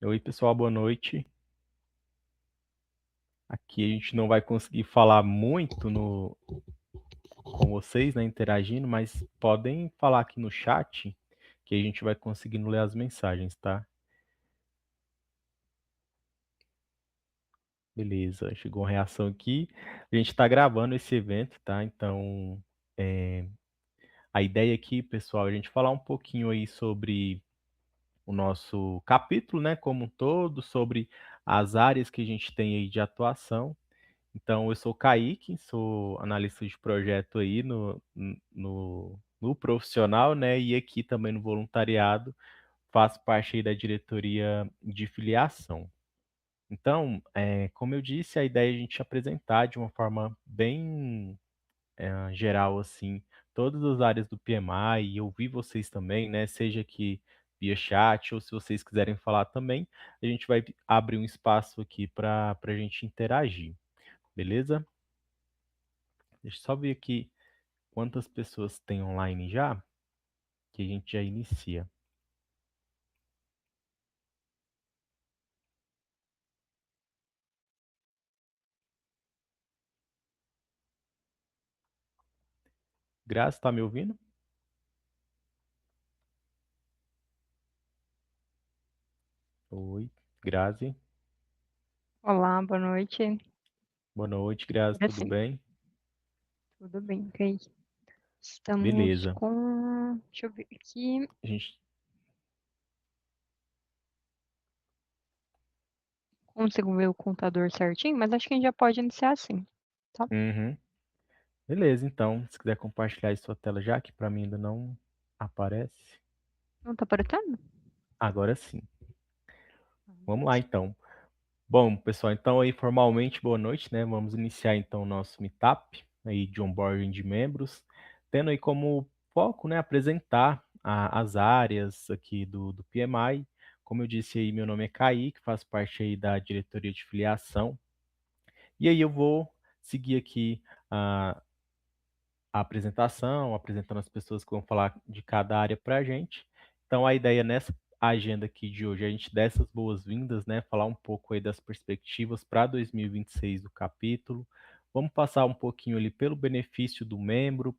Oi, pessoal, boa noite. Aqui a gente não vai conseguir falar muito com vocês, né, interagindo, mas podem falar aqui no chat que a gente vai conseguindo ler as mensagens, tá? Beleza, chegou uma reação aqui. A gente está gravando esse evento, tá? Então, é, a ideia aqui, pessoal, é a gente falar um pouquinho aí sobre o nosso capítulo, né, como um todo, sobre as áreas que a gente tem aí de atuação. Então, eu sou o Kaique, sou analista de projeto aí no profissional, né? E aqui também no voluntariado, faço parte aí da diretoria de filiação. Então, como eu disse, a ideia é a gente apresentar de uma forma bem geral, assim, todas as áreas do PMI e ouvir vocês também, né? Seja aqui via chat ou se vocês quiserem falar também, a gente vai abrir um espaço aqui para a gente interagir, beleza? Deixa eu só ver aqui quantas pessoas tem online já, que a gente já inicia. Grazi, tá me ouvindo? Oi, Grazi. Olá, boa noite. Boa noite, Grazi, Agora tudo sim, bem? tudo bem, ok. Estamos Beleza. com. Deixa eu ver aqui. A gente... Consigo ver o contador certinho, mas acho que a gente já pode iniciar assim, tá? Uhum. Beleza, então, se quiser compartilhar aí sua tela já, que para mim ainda não aparece. Não tá aparecendo? Agora sim. Vamos lá, então. Bom, pessoal, então aí formalmente, boa noite, né? Vamos iniciar então o nosso meetup aí de onboarding de membros, tendo aí como foco, né, apresentar as áreas aqui do PMI. Como eu disse aí, meu nome é Kaique, faço parte aí da diretoria de filiação. E aí eu vou seguir aqui a apresentação, apresentando as pessoas que vão falar de cada área para a gente. Então, a ideia nessa agenda aqui de hoje é a gente dar essas boas-vindas, né? Falar um pouco aí das perspectivas para 2026 do capítulo. Vamos passar um pouquinho ali pelo benefício do membro,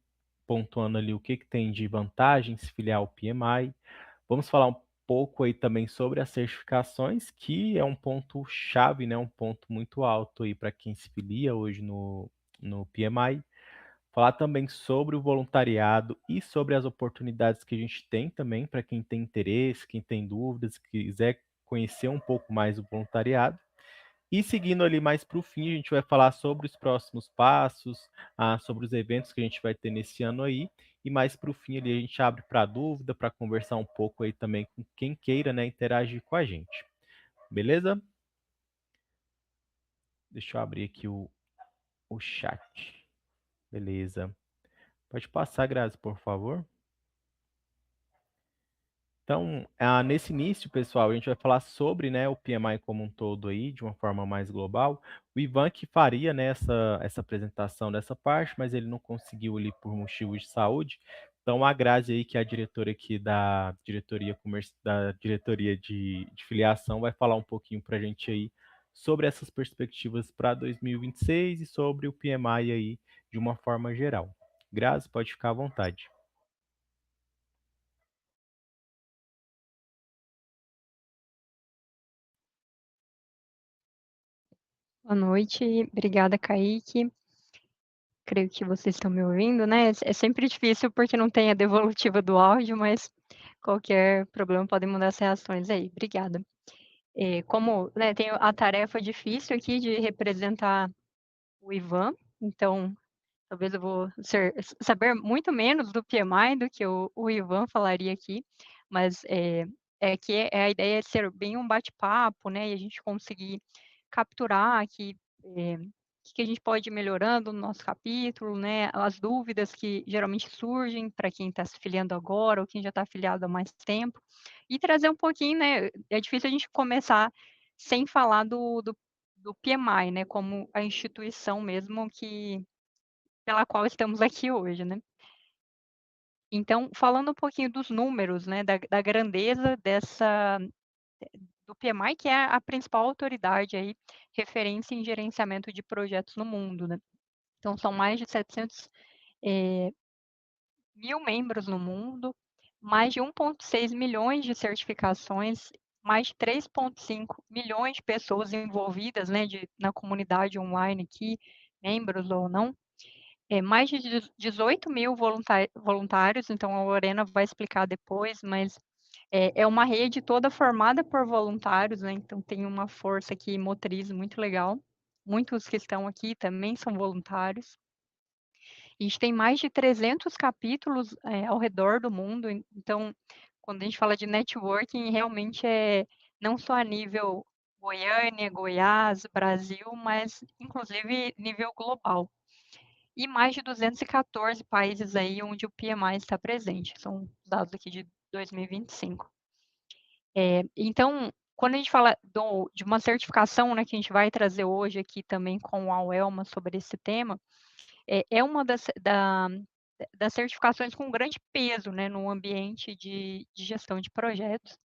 pontuando ali o que, que tem de vantagem se filiar ao PMI. Vamos falar um pouco aí também sobre as certificações, que é um ponto chave, né? Um ponto muito alto aí para quem se filia hoje no PMI. Falar também sobre o voluntariado e sobre as oportunidades que a gente tem também para quem tem interesse, quem tem dúvidas, quiser conhecer um pouco mais do voluntariado. E seguindo ali mais para o fim, a gente vai falar sobre os próximos passos, sobre os eventos que a gente vai ter nesse ano aí. E mais para o fim ali a gente abre para dúvida, para conversar um pouco aí também com quem queira, né, interagir com a gente. Beleza? Deixa eu abrir aqui o chat. Beleza. Pode passar, Grazi, por favor. Então, nesse início, pessoal, a gente vai falar sobre, né, o PMI como um todo aí, de uma forma mais global. O Ivan que faria, né, essa apresentação dessa parte, mas ele não conseguiu ali por motivos de saúde. Então, a Grazi aí, que é a diretora aqui da diretoria de filiação, vai falar um pouquinho para a gente aí sobre essas perspectivas para 2026 e sobre o PMI aí de uma forma geral. Grazi, pode ficar à vontade. Boa noite, obrigada, Kaique. Creio que vocês estão me ouvindo, né? É sempre difícil porque não tem a devolutiva do áudio, mas qualquer problema podem mandar as reações aí. Obrigada. Como, né, tenho a tarefa difícil aqui de representar o Ivan, então talvez eu vou saber muito menos do PMI do que o Ivan falaria aqui, mas que a ideia é ser bem um bate-papo, né, e a gente conseguir capturar aqui o que a gente pode ir melhorando no nosso capítulo, né, as dúvidas que geralmente surgem para quem está se filiando agora ou quem já está afiliado há mais tempo, e trazer um pouquinho, né, é difícil a gente começar sem falar do PMI, né, como a instituição mesmo pela qual estamos aqui hoje, né. Então, falando um pouquinho dos números, né, da grandeza do PMI, que é a principal autoridade aí, referência em gerenciamento de projetos no mundo, né. Então são mais de 700, eh, 1.000 membros no mundo, mais de 1,6 milhões de certificações, mais de 3,5 milhões de pessoas envolvidas, né, na comunidade online aqui, membros ou não. Mais de 18.000 voluntários, então a Lorena vai explicar depois, mas é uma rede toda formada por voluntários, né, então tem uma força aqui motriz muito legal. Muitos que estão aqui também são voluntários. A gente tem mais de 300 capítulos, ao redor do mundo, então, quando a gente fala de networking, realmente é não só a nível Goiânia, Goiás, Brasil, mas inclusive nível global. E mais de 214 países aí onde o PMI está presente, são dados aqui de 2025. Então, quando a gente fala de uma certificação, né, que a gente vai trazer hoje aqui também com a UELMA sobre esse tema, é uma das certificações com grande peso, né, no ambiente de gestão de projetos.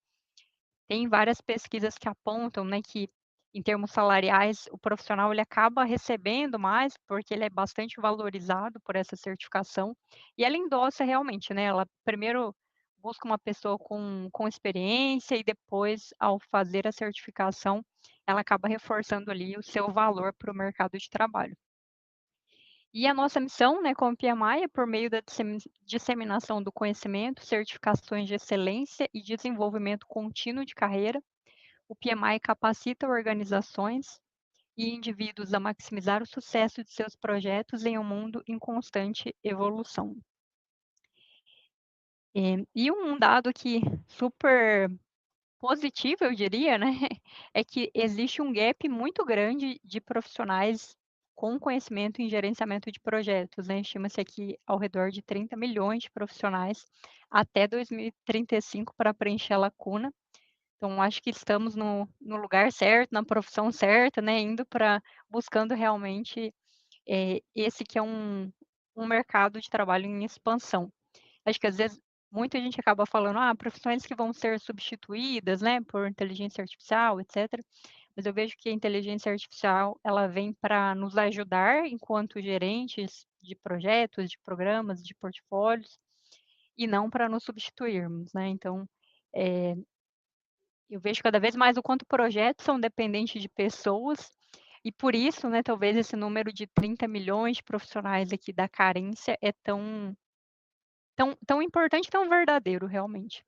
Tem várias pesquisas que apontam, né, que em termos salariais o profissional ele acaba recebendo mais, porque ele é bastante valorizado por essa certificação, e ela endossa realmente, né, ela primeiro busca uma pessoa com experiência e depois, ao fazer a certificação, ela acaba reforçando ali o seu valor para o mercado de trabalho. E a nossa missão, né, como PMI, é por meio da disseminação do conhecimento, certificações de excelência e desenvolvimento contínuo de carreira. O PMI capacita organizações e indivíduos a maximizar o sucesso de seus projetos em um mundo em constante evolução. E um dado aqui super positivo, eu diria, né, é que existe um gap muito grande de profissionais com conhecimento em gerenciamento de projetos, né, estima-se aqui ao redor de 30 milhões de profissionais até 2035 para preencher a lacuna. Então acho que estamos no lugar certo, na profissão certa, né, indo para buscando realmente, esse que é um mercado de trabalho em expansão. Acho que às vezes muita gente acaba falando: "Ah, profissões que vão ser substituídas, né, por inteligência artificial, etcétera", mas eu vejo que a inteligência artificial, ela vem para nos ajudar enquanto gerentes de projetos, de programas, de portfólios, e não para nos substituirmos, né. Então, eh, eu vejo cada vez mais o quanto projetos são dependentes de pessoas, e por isso, né, talvez esse número de 30 milhões de profissionais aqui da carência é tão importante e tão verdadeiro, realmente.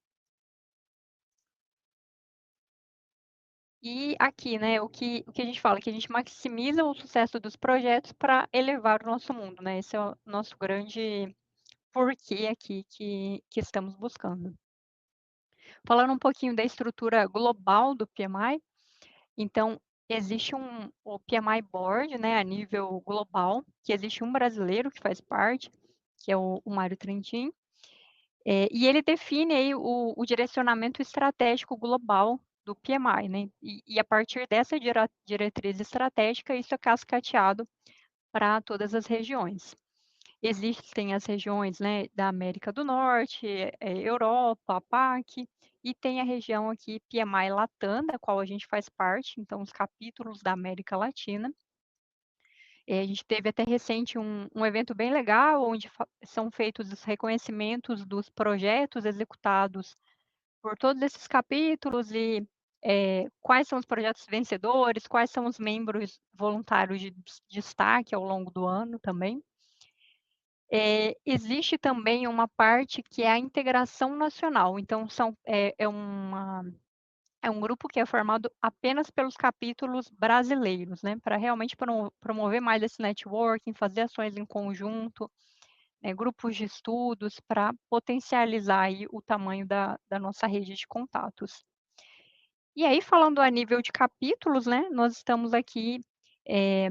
E aqui, né, o que a gente fala, que a gente maximiza o sucesso dos projetos para elevar o nosso mundo, né, esse é o nosso grande porquê aqui que estamos buscando. Falando um pouquinho da estrutura global do PMI, então existe o PMI Board, né, a nível global, que existe um brasileiro que faz parte, que é o Mário Trentin. E ele define aí o direcionamento estratégico global do PMI, né, e a partir dessa diretriz estratégica, isso é cascateado para todas as regiões. Existem as regiões, né, da América do Norte, Europa, a PAC, e tem a região aqui PMI Latam, da qual a gente faz parte, então os capítulos da América Latina. A gente teve até recente um evento bem legal, onde são feitos os reconhecimentos dos projetos executados por todos esses capítulos e, quais são os projetos vencedores, quais são os membros voluntários de destaque ao longo do ano também. Existe também uma parte que é a integração nacional, então é um grupo que é formado apenas pelos capítulos brasileiros, né, para realmente promover mais esse networking, fazer ações em conjunto, grupos de estudos para potencializar aí o tamanho da nossa rede de contatos. E aí falando a nível de capítulos, né, nós estamos aqui, eh,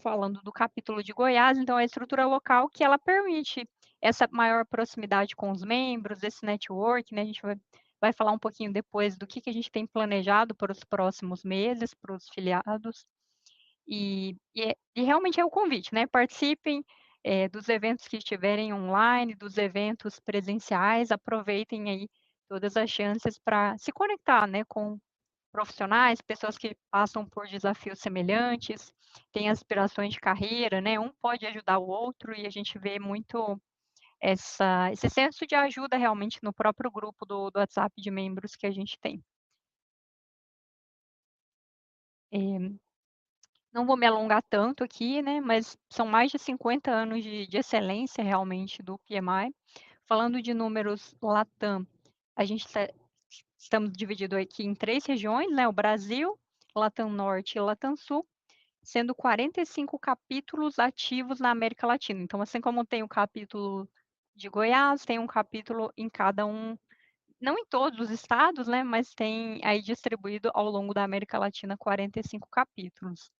falando do capítulo de Goiás, então a estrutura local que ela permite essa maior proximidade com os membros, esse network, né, a gente vai falar um pouquinho depois do que a gente tem planejado para os próximos meses, para os filiados. E realmente é o convite, né, participem, dos eventos que estiverem online, dos eventos presenciais, aproveitem aí todas as chances para se conectar, né, com profissionais, pessoas que passam por desafios semelhantes, têm aspirações de carreira, né, um pode ajudar o outro e a gente vê muito esse senso de ajuda realmente no próprio grupo do WhatsApp de membros que a gente tem. Não vou me alongar tanto aqui, né, mas são mais de 50 anos de excelência realmente do PMI. Falando de números Latam, a gente estamos dividido aqui em 3 regiões, né, o Brasil, Latam Norte e Latam Sul, sendo 45 capítulos ativos na América Latina. Então, assim como tem o capítulo de Goiás, tem um capítulo em cada um, não em todos os estados, né, mas tem aí distribuído ao longo da América Latina 45 capítulos.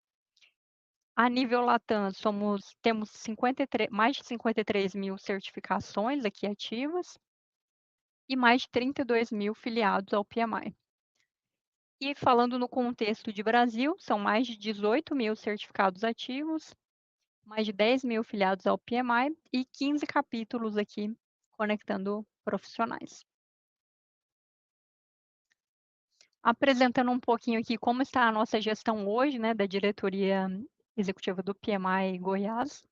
A nível Latam, temos mais de 53.000 certificações aqui ativas e mais de 32.000 filiados ao PMI. E falando no contexto de Brasil, são mais de 18.000 certificados ativos, mais de 10.000 filiados ao PMI e 15 capítulos aqui conectando profissionais. Apresentando um pouquinho aqui como está a nossa gestão hoje, né, da diretoria executiva do PMI Goiás.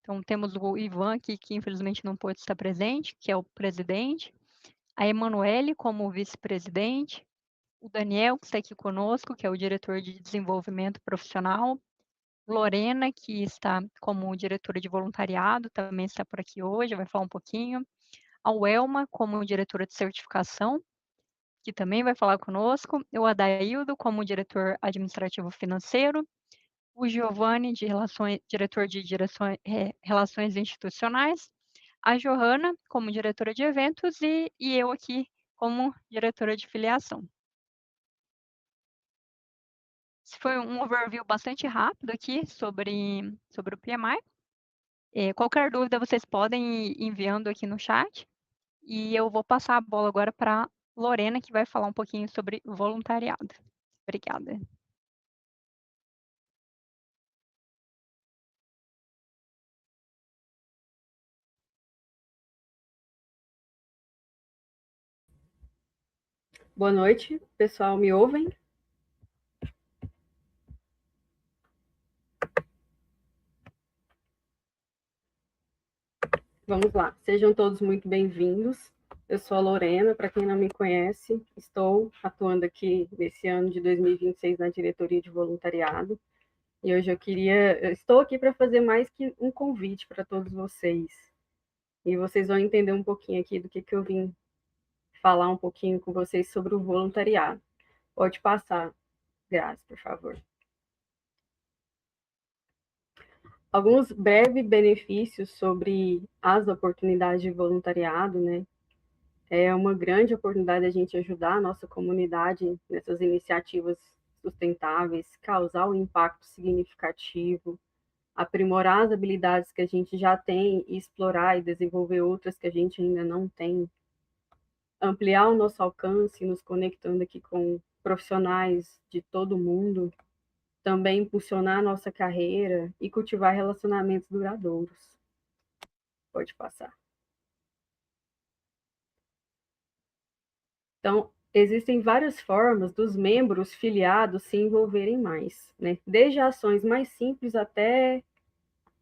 Então, temos o Ivan aqui, que infelizmente não pôde estar presente, que é o presidente, a Emanuele como vice-presidente, o Daniel, que está aqui conosco, que é o diretor de desenvolvimento profissional, Lorena, que está como diretora de voluntariado, também está por aqui hoje, vai falar um pouquinho, a Welma, como diretora de certificação, que também vai falar conosco, o Adaildo, como diretor administrativo financeiro, o Giovanni, diretor de relações institucionais, a Johanna, como diretora de eventos, e eu aqui, como diretora de filiação. Esse foi um overview bastante rápido aqui sobre o PMI. Qualquer dúvida, vocês podem ir enviando aqui no chat, e eu vou passar a bola agora para Lorena, que vai falar um pouquinho sobre voluntariado. Obrigada. Boa noite, pessoal, me ouvem? Vamos lá, sejam todos muito bem-vindos. Eu sou a Lorena, para quem não me conhece, estou atuando aqui nesse ano de 2026 na diretoria de voluntariado. E hoje eu estou aqui para fazer mais que um convite para todos vocês. E vocês vão entender um pouquinho aqui do que eu vim falar um pouquinho com vocês sobre o voluntariado. Pode passar, Grazi, por favor. Alguns breves benefícios sobre as oportunidades de voluntariado, né? É uma grande oportunidade a gente ajudar a nossa comunidade nessas iniciativas sustentáveis, causar um impacto significativo, aprimorar as habilidades que a gente já tem e explorar e desenvolver outras que a gente ainda não tem, ampliar o nosso alcance, nos conectando aqui com profissionais de todo mundo, também impulsionar a nossa carreira e cultivar relacionamentos duradouros. Pode passar. Então, existem várias formas dos membros filiados se envolverem mais, né? Desde ações mais simples até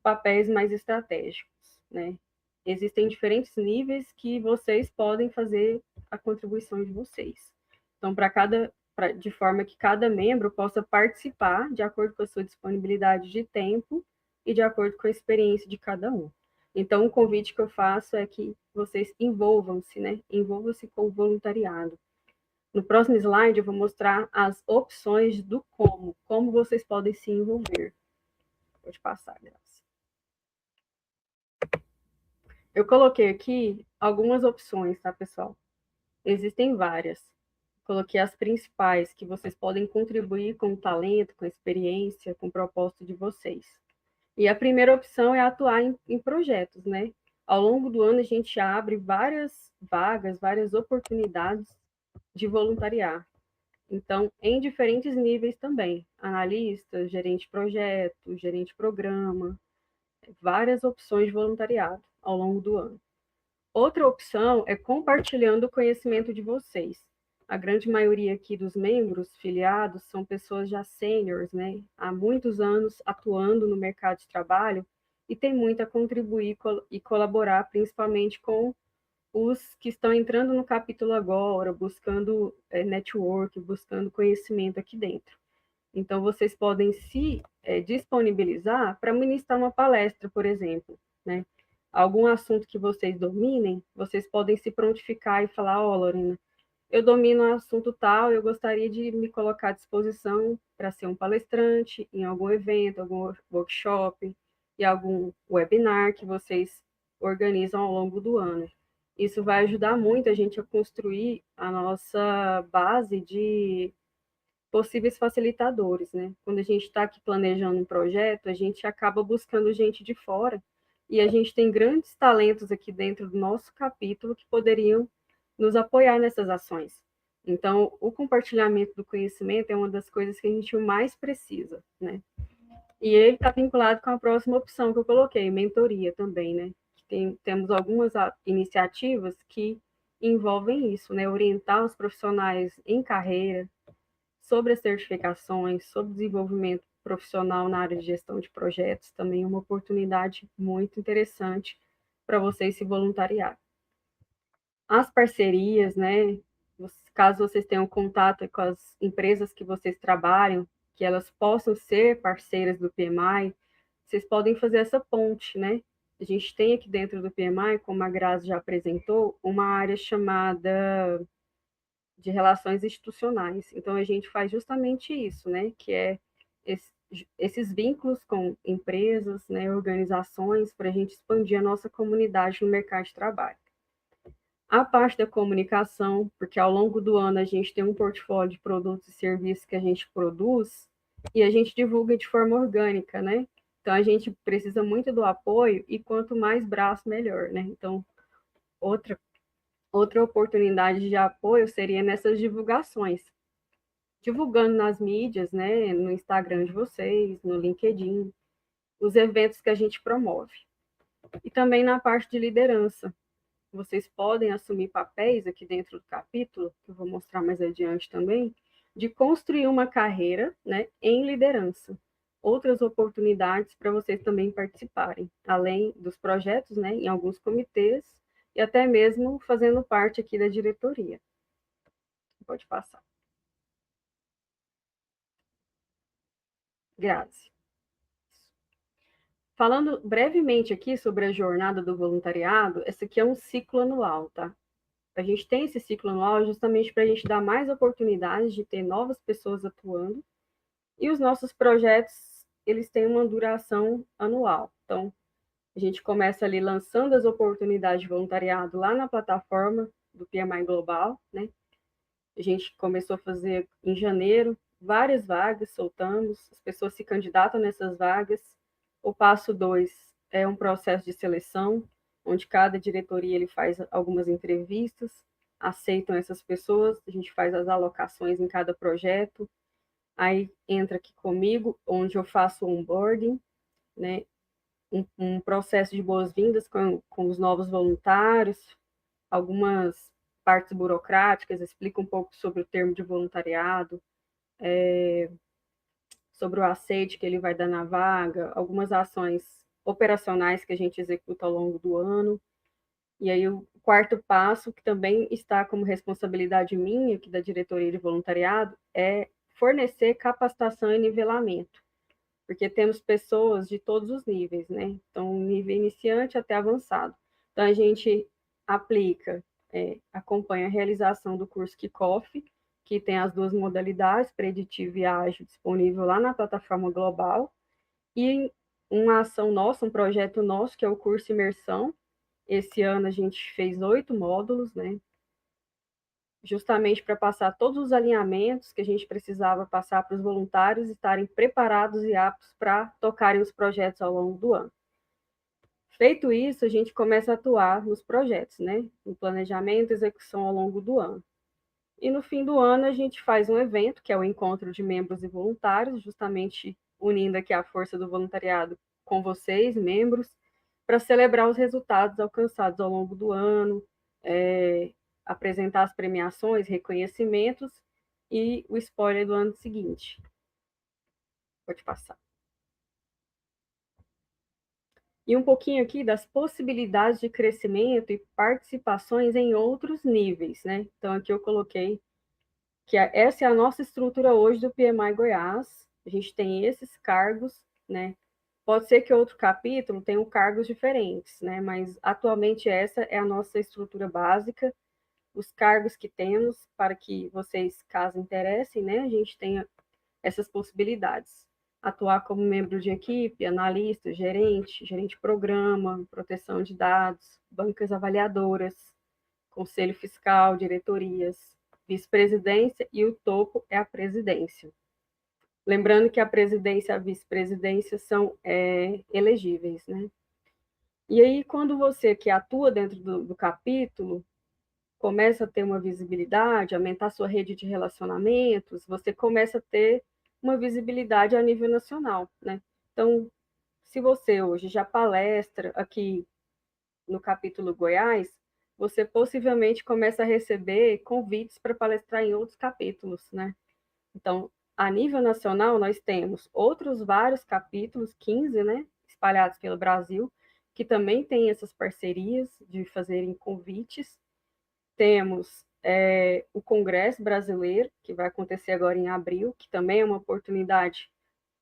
papéis mais estratégicos, né? Existem diferentes níveis que vocês podem fazer a contribuição de vocês. Então, de forma que cada membro possa participar de acordo com a sua disponibilidade de tempo e de acordo com a experiência de cada um. Então, o convite que eu faço é que vocês envolvam-se, né? Envolvam-se com o voluntariado. No próximo slide, eu vou mostrar as opções do como vocês podem se envolver. Pode passar, Graça. Eu coloquei aqui algumas opções, tá, pessoal? Existem várias. Coloquei as principais, que vocês podem contribuir com o talento, com a experiência, com o propósito de vocês. E a primeira opção é atuar em projetos, né? Ao longo do ano, a gente abre várias vagas, várias oportunidades de voluntariar. Então, em diferentes níveis também. Analista, gerente de projeto, gerente de programa, várias opções de voluntariado ao longo do ano. Outra opção é compartilhando o conhecimento de vocês. a grande maioria aqui dos membros filiados são pessoas já sêniores, né? Há muitos anos atuando no mercado de trabalho e tem muito a contribuir e colaborar, principalmente com os que estão entrando no capítulo agora, buscando network, buscando conhecimento aqui dentro. Então, vocês podem se disponibilizar para ministrar uma palestra, por exemplo, né? Algum assunto que vocês dominem, vocês podem se prontificar e falar, Lorena, eu domino um assunto tal, eu gostaria de me colocar à disposição para ser um palestrante em algum evento, algum workshop e algum webinar que vocês organizam ao longo do ano. Isso vai ajudar muito a gente a construir a nossa base de possíveis facilitadores, né? Quando a gente está aqui planejando um projeto, a gente acaba buscando gente de fora e a gente tem grandes talentos aqui dentro do nosso capítulo que poderiam nos apoiar nessas ações. Então, o compartilhamento do conhecimento é uma das coisas que a gente mais precisa, né? E ele está vinculado com a próxima opção que eu coloquei, mentoria também, né? Temos algumas iniciativas que envolvem isso, né? Orientar os profissionais em carreira, sobre as certificações, sobre desenvolvimento profissional na área de gestão de projetos, também uma oportunidade muito interessante para vocês se voluntariar. As parcerias, né? Caso vocês tenham contato com as empresas que vocês trabalham, que elas possam ser parceiras do PMI, vocês podem fazer essa ponte, né? A gente tem aqui dentro do PMI, como a Grazi já apresentou, uma área chamada de relações institucionais. Então, a gente faz justamente isso, né? Que é esses vínculos com empresas, né, organizações, para a gente expandir a nossa comunidade no mercado de trabalho. A parte da comunicação, porque ao longo do ano a gente tem um portfólio de produtos e serviços que a gente produz e a gente divulga de forma orgânica, né? Então, a gente precisa muito do apoio e quanto mais braço, melhor, né? Então, outra oportunidade de apoio seria nessas divulgações, divulgando nas mídias, né, no Instagram de vocês, no LinkedIn, os eventos que a gente promove. E também na parte de liderança. Vocês podem assumir papéis aqui dentro do capítulo, que eu vou mostrar mais adiante também, de construir uma carreira, né, em liderança. Outras oportunidades para vocês também participarem, além dos projetos, né, em alguns comitês, e até mesmo fazendo parte aqui da diretoria. Pode passar. Grazi. Falando brevemente aqui sobre a jornada do voluntariado, esse aqui é um ciclo anual, tá? A gente tem esse ciclo anual justamente para a gente dar mais oportunidades de ter novas pessoas atuando, e os nossos projetos, eles têm uma duração anual. Então, a gente começa ali lançando as oportunidades de voluntariado lá na plataforma do PMI Global, né? A gente começou a fazer em janeiro, várias vagas soltamos, as pessoas se candidatam nessas vagas. O passo 2 é um processo de seleção, onde cada diretoria ele faz algumas entrevistas, aceitam essas pessoas, a gente faz as alocações em cada projeto, aí entra aqui comigo, onde eu faço o onboarding, né? Um processo de boas-vindas com os novos voluntários, algumas partes burocráticas, explica um pouco sobre o termo de voluntariado, sobre o aceite que ele vai dar na vaga, algumas ações operacionais que a gente executa ao longo do ano. E aí o quarto passo, que também está como responsabilidade minha, aqui da diretoria de voluntariado, é fornecer capacitação e nivelamento, porque temos pessoas de todos os níveis, né? Então, nível iniciante até avançado. Então, a gente aplica, acompanha a realização do curso Kickoff, que tem as duas modalidades, preditivo e ágil, disponível lá na plataforma global, e uma ação nossa, um projeto nosso, que é o curso Imersão. Esse ano a gente fez 8 módulos, né? Justamente para passar todos os alinhamentos que a gente precisava passar para os voluntários estarem preparados e aptos para tocarem os projetos ao longo do ano. Feito isso, a gente começa a atuar nos projetos, né? No planejamento e execução ao longo do ano. E no fim do ano, a gente faz um evento, que é o encontro de membros e voluntários, justamente unindo aqui a força do voluntariado com vocês, membros, para celebrar os resultados alcançados ao longo do ano, apresentar as premiações, reconhecimentos e o spoiler do ano seguinte. Pode passar. E um pouquinho aqui das possibilidades de crescimento e participações em outros níveis, né? Então, aqui eu coloquei que essa é a nossa estrutura hoje do PMI Goiás. A gente tem esses cargos, né? Pode ser que outro capítulo tenha cargos diferentes, né? Mas atualmente essa é a nossa estrutura básica, os cargos que temos para que vocês, caso interessem, né? A gente tenha essas possibilidades. Atuar como membro de equipe, analista, gerente de programa, proteção de dados, bancas avaliadoras, conselho fiscal, diretorias, vice-presidência e o topo é a presidência. Lembrando que a presidência e a vice-presidência são elegíveis, né? E aí, quando você que atua dentro do capítulo começa a ter uma visibilidade, aumentar sua rede de relacionamentos, você começa a ter uma visibilidade a nível nacional, né? Então, se você hoje já palestra aqui no capítulo Goiás, você possivelmente começa a receber convites para palestrar em outros capítulos, né? Então, a nível nacional, nós temos outros vários capítulos, 15, né, espalhados pelo Brasil, que também têm essas parcerias de fazerem convites. Temos o Congresso Brasileiro, que vai acontecer agora em abril, que também é uma oportunidade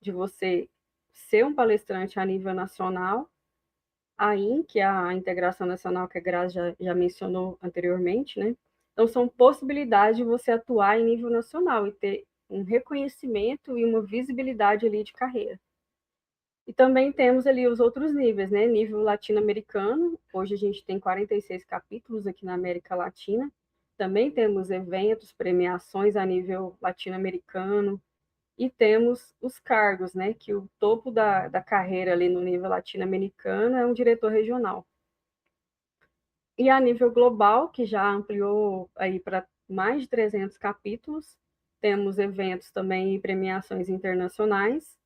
de você ser um palestrante a nível nacional. A IN, que é a Integração Nacional, que a Grazi já mencionou anteriormente, né? Então, são possibilidades de você atuar em nível nacional e ter um reconhecimento e uma visibilidade ali de carreira. E também temos ali os outros níveis, né? Nível latino-americano, hoje a gente tem 46 capítulos aqui na América Latina. Também temos eventos, premiações a nível latino-americano. E temos os cargos, né? Que o topo da carreira ali no nível latino-americano é um diretor regional. E a nível global, que já ampliou aí para mais de 300 capítulos, temos eventos também e premiações internacionais,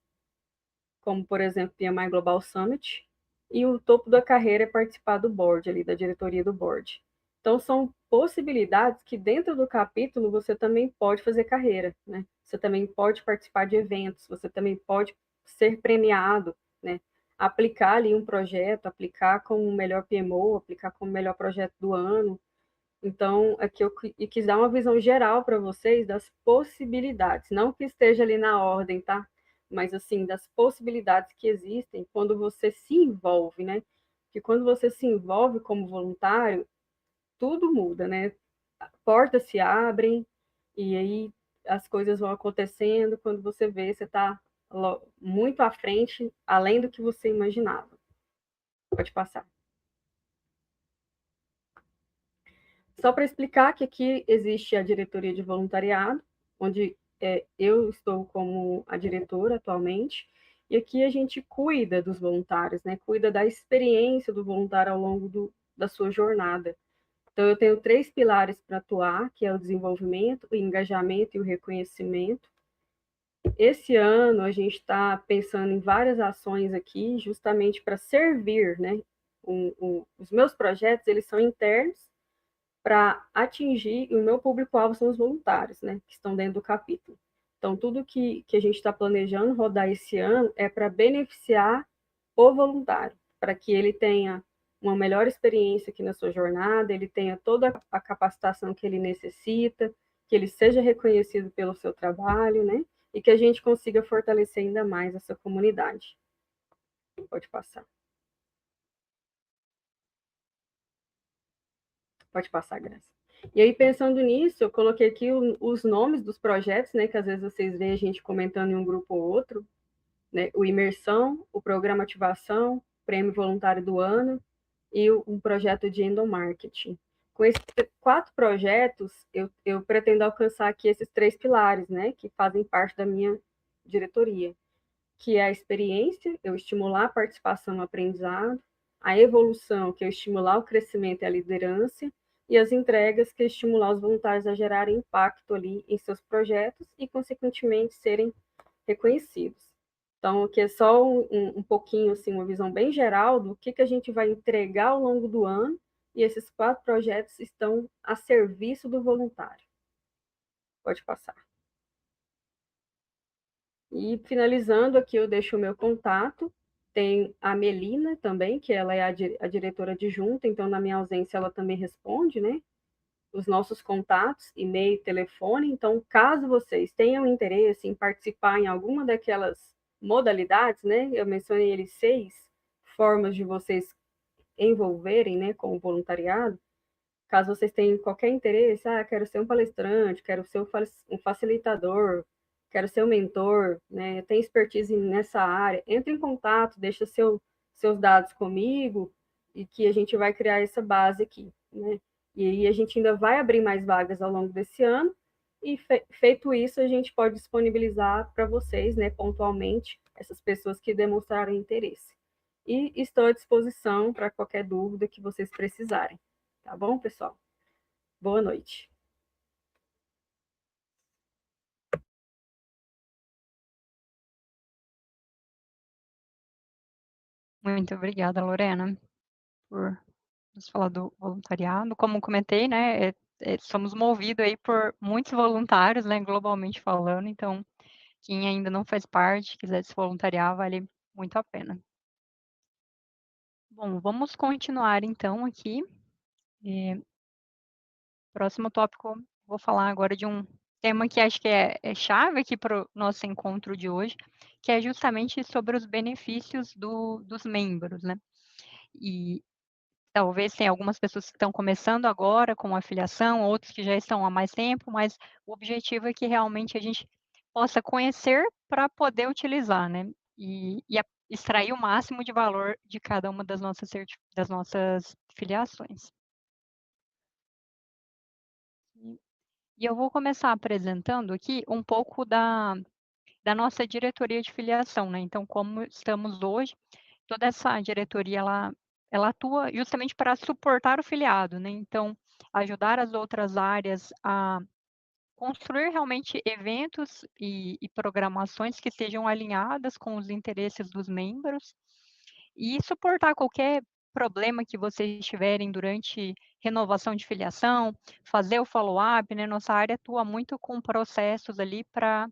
como, por exemplo, PMI Global Summit, e o topo da carreira é participar do board, ali, da diretoria do board. Então, são possibilidades que dentro do capítulo você também pode fazer carreira, né? Você também pode participar de eventos, você também pode ser premiado, né? Aplicar ali um projeto, aplicar como o melhor PMO, aplicar como o melhor projeto do ano. Então, aqui eu quis dar uma visão geral para vocês das possibilidades, não que esteja ali na ordem, tá? Mas, assim, das possibilidades que existem quando você se envolve, né? Porque quando você se envolve como voluntário, tudo muda, né? Portas se abrem e aí as coisas vão acontecendo. Quando você vê, você está muito à frente, além do que você imaginava. Pode passar. Só para explicar que aqui existe a diretoria de voluntariado, onde eu estou como a diretora atualmente, e aqui a gente cuida dos voluntários, né? Cuida da experiência do voluntário ao longo da sua jornada. Então, eu tenho 3 pilares para atuar, que é o desenvolvimento, o engajamento e o reconhecimento. Esse ano, a gente está pensando em várias ações aqui, justamente para servir, né? Os meus projetos, eles são internos, para atingir, e o meu público-alvo são os voluntários, né, que estão dentro do capítulo. Então, tudo que a gente está planejando rodar esse ano é para beneficiar o voluntário, para que ele tenha uma melhor experiência aqui na sua jornada, ele tenha toda a capacitação que ele necessita, que ele seja reconhecido pelo seu trabalho, né, e que a gente consiga fortalecer ainda mais essa comunidade. Pode passar. Pode passar, Graça. E aí, pensando nisso, eu coloquei aqui os nomes dos projetos, né, que às vezes vocês veem a gente comentando em um grupo ou outro, né, o Imersão, o Programa Ativação, Prêmio Voluntário do Ano e um projeto de endomarketing. Com esses 4 projetos, eu pretendo alcançar aqui esses 3 pilares, né, que fazem parte da minha diretoria, que é a experiência, eu estimular a participação no aprendizado, a evolução, que é estimular o crescimento e a liderança, e as entregas, que é estimular os voluntários a gerarem impacto ali em seus projetos e, consequentemente, serem reconhecidos. Então, aqui é só um pouquinho, assim, uma visão bem geral do que a gente vai entregar ao longo do ano e esses 4 projetos estão a serviço do voluntário. Pode passar. E finalizando aqui, eu deixo o meu contato. Tem a Melina também, que ela é a diretora adjunta, então na minha ausência ela também responde, né? Os nossos contatos, e-mail, telefone. Então, caso vocês tenham interesse em participar em alguma daquelas modalidades, né? Eu mencionei eles 6 formas de vocês envolverem, né, com o voluntariado. Caso vocês tenham qualquer interesse, quero ser um palestrante, quero ser um facilitador, quero ser um mentor, né, tem expertise nessa área, entre em contato, deixa seus dados comigo e que a gente vai criar essa base aqui, né? E aí a gente ainda vai abrir mais vagas ao longo desse ano e feito isso a gente pode disponibilizar para vocês, né, pontualmente, essas pessoas que demonstrarem interesse. E estou à disposição para qualquer dúvida que vocês precisarem. Tá bom, pessoal? Boa noite. Muito obrigada, Lorena, por nos falar do voluntariado. Como comentei, né, somos movidos aí por muitos voluntários, né, globalmente falando, então quem ainda não faz parte, quiser se voluntariar, vale muito a pena. Bom, vamos continuar então aqui. Próximo tópico, vou falar agora de um tema que acho que é chave aqui para o nosso encontro de hoje, que é justamente sobre os benefícios dos membros, né? E talvez tenha algumas pessoas que estão começando agora com a afiliação, outros que já estão há mais tempo, mas o objetivo é que realmente a gente possa conhecer para poder utilizar, né? E extrair o máximo de valor de cada uma das nossas filiações. E eu vou começar apresentando aqui um pouco da nossa diretoria de filiação, né. Então, como estamos hoje, toda essa diretoria ela atua justamente para suportar o filiado, né. Então, ajudar as outras áreas a construir realmente eventos e programações que estejam alinhadas com os interesses dos membros, e suportar qualquer problema que vocês tiverem durante renovação de filiação, fazer o follow-up, né, nossa área atua muito com processos ali para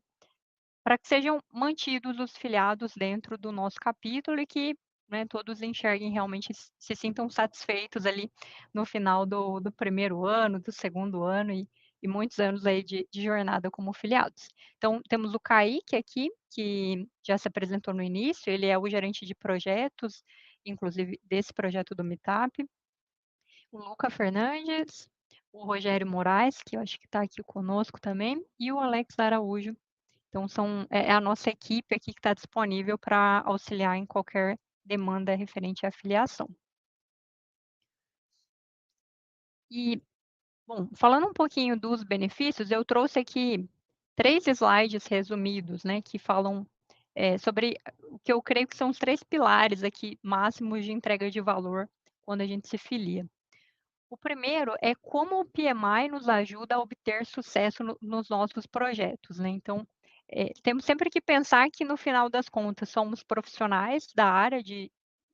que sejam mantidos os filiados dentro do nosso capítulo e que, né, todos enxerguem realmente se sintam satisfeitos ali no final do primeiro ano, do segundo ano e muitos anos aí de jornada como filiados. Então, temos o Kaique aqui, que já se apresentou no início, ele é o gerente de projetos, inclusive desse projeto do Meetup. O Luca Fernandes, o Rogério Moraes, que eu acho que está aqui conosco também, e o Alex Araújo. Então, é a nossa equipe aqui que está disponível para auxiliar em qualquer demanda referente à filiação. E, bom, falando um pouquinho dos benefícios, eu trouxe aqui 3 slides resumidos, né, que falam, sobre o que eu creio que são os 3 pilares aqui máximos de entrega de valor quando a gente se filia. O primeiro é como o PMI nos ajuda a obter sucesso nos nossos projetos, né. Então, temos sempre que pensar que no final das contas somos profissionais da área de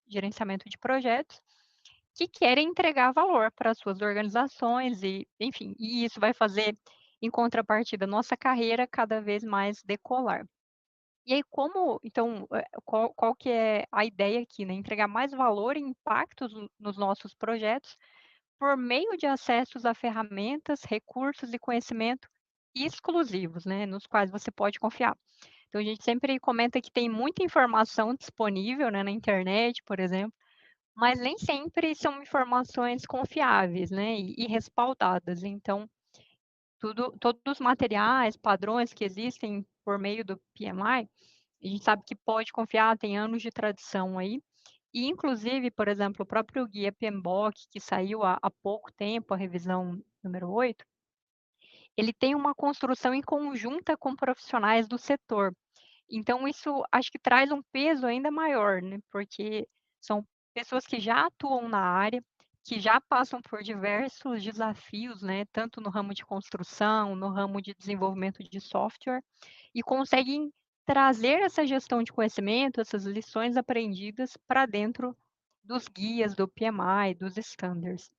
gerenciamento de projetos, que querem entregar valor para as suas organizações e, enfim, e isso vai fazer, em contrapartida, nossa carreira cada vez mais decolar. E aí então, qual que é a ideia aqui, né, entregar mais valor e impactos nos nossos projetos, por meio de acessos a ferramentas, recursos e conhecimento exclusivos, né, nos quais você pode confiar. Então a gente sempre comenta que tem muita informação disponível, né, na internet, por exemplo, mas nem sempre são informações confiáveis, né, e respaldadas. Então, todos os materiais, padrões que existem por meio do PMI, a gente sabe que pode confiar, tem anos de tradição aí, e inclusive, por exemplo, o próprio guia PMBOK, que saiu há pouco tempo, a revisão número 8, ele tem uma construção em conjunta com profissionais do setor. Então isso acho que traz um peso ainda maior, né, porque são pessoas que já atuam na área, que já passam por diversos desafios, né, tanto no ramo de construção, no ramo de desenvolvimento de software, e conseguem trazer essa gestão de conhecimento, essas lições aprendidas para dentro dos guias do PMI, dos standards.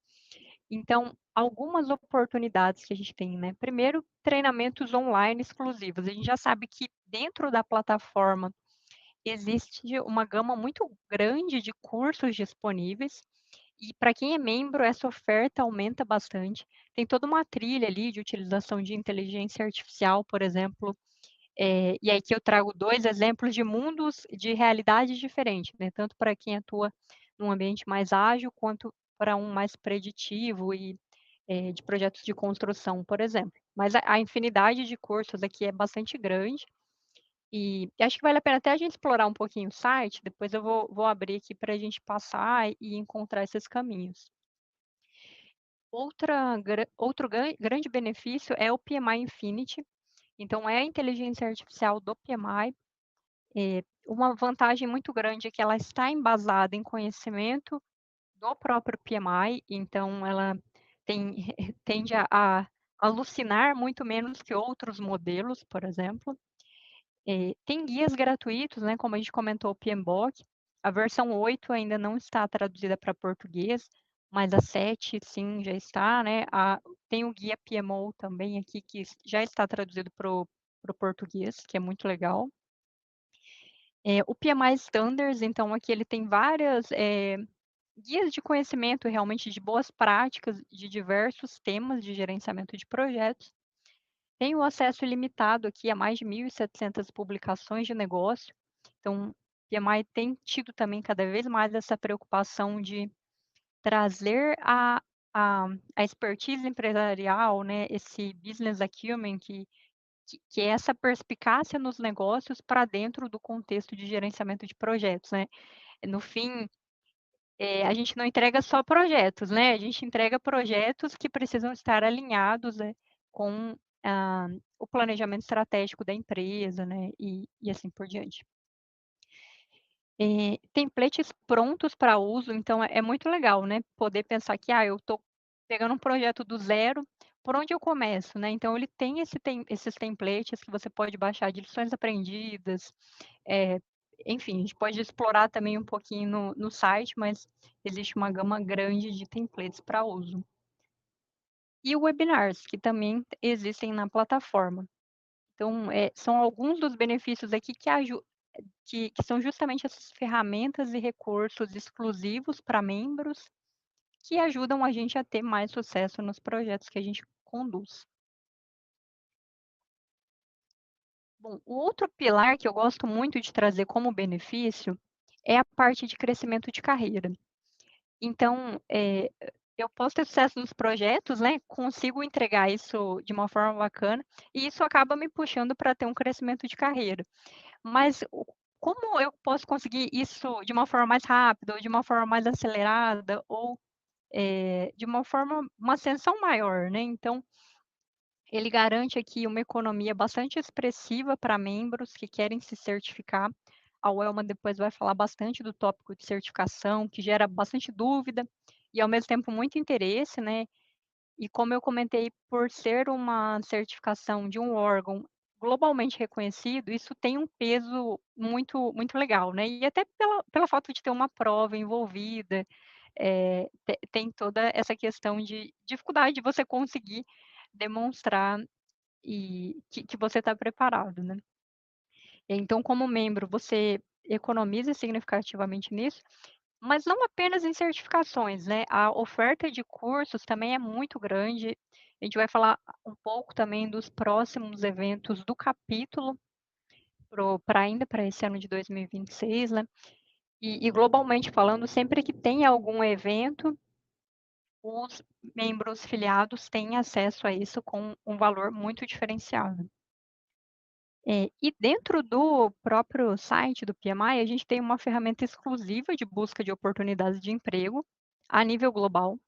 Então, algumas oportunidades que a gente tem, né? Primeiro, treinamentos online exclusivos. A gente já sabe que dentro da plataforma existe uma gama muito grande de cursos disponíveis e para quem é membro, essa oferta aumenta bastante. Tem toda uma trilha ali de utilização de inteligência artificial, por exemplo, e aí que eu trago 2 exemplos de mundos de realidades diferentes, né, tanto para quem atua num ambiente mais ágil, quanto para um mais preditivo e, de projetos de construção, por exemplo. Mas a infinidade de cursos aqui é bastante grande, e acho que vale a pena até a gente explorar um pouquinho o site, depois eu vou abrir aqui para a gente passar e encontrar esses caminhos. Outro grande benefício é o PMI Infinity, então é a inteligência artificial do PMI. Uma vantagem muito grande é que ela está embasada em conhecimento do próprio PMI, então ela tem tende a alucinar muito menos que outros modelos, por exemplo. Tem guias gratuitos, né, como a gente comentou, o PMBOK. A versão 8 ainda não está traduzida para português, mas a 7 sim, já está, né. Tem o guia PMO também aqui, que já está traduzido para o português, que é muito legal. O PMI Standards, então aqui ele tem várias, guias de conhecimento realmente de boas práticas de diversos temas de gerenciamento de projetos. Tem o acesso ilimitado aqui a mais de 1.700 publicações de negócio, então, PMI tem tido também cada vez mais essa preocupação de trazer a a expertise empresarial, né, esse business acumen que é essa perspicácia nos negócios para dentro do contexto de gerenciamento de projetos, né. No fim, a gente não entrega só projetos, né, a gente entrega projetos que precisam estar alinhados, né, com, o planejamento estratégico da empresa, né, e assim por diante. Templates prontos para uso, então é muito legal, né, poder pensar que: "Ah, eu estou pegando um projeto do zero, por onde eu começo?", né, então ele tem esses templates que você pode baixar de lições aprendidas, eh, enfim, a gente pode explorar também um pouquinho no site, mas existe uma gama grande de templates para uso. E webinars, que também existem na plataforma. Então, são alguns dos benefícios aqui que são justamente essas ferramentas e recursos exclusivos para membros, que ajudam a gente a ter mais sucesso nos projetos que a gente conduz. Bom, o outro pilar que eu gosto muito de trazer como benefício é a parte de crescimento de carreira. Então, eu posso ter sucesso nos projetos, né, consigo entregar isso de uma forma bacana, e isso acaba me puxando para ter um crescimento de carreira. Mas como eu posso conseguir isso de uma forma mais rápida, ou de uma forma mais acelerada, ou, de uma ascensão maior, né, então, ele garante aqui uma economia bastante expressiva para membros que querem se certificar. A Welma depois vai falar bastante do tópico de certificação, que gera bastante dúvida e, ao mesmo tempo, muito interesse, né. E como eu comentei, por ser uma certificação de um órgão globalmente reconhecido, isso tem um peso muito legal, né, e até pela fato de ter uma prova envolvida, tem toda essa questão de dificuldade de você conseguir demonstrar e que você está preparado, né. Então, como membro, você economiza significativamente nisso, mas não apenas em certificações, né, a oferta de cursos também é muito grande. A gente vai falar um pouco também dos próximos eventos do capítulo para esse ano de 2026, né. E globalmente falando, sempre que tem algum evento, os membros filiados têm acesso a isso com um valor muito diferenciado. E dentro do próprio site do PMI, a gente tem uma ferramenta exclusiva de busca de oportunidades de emprego a nível global.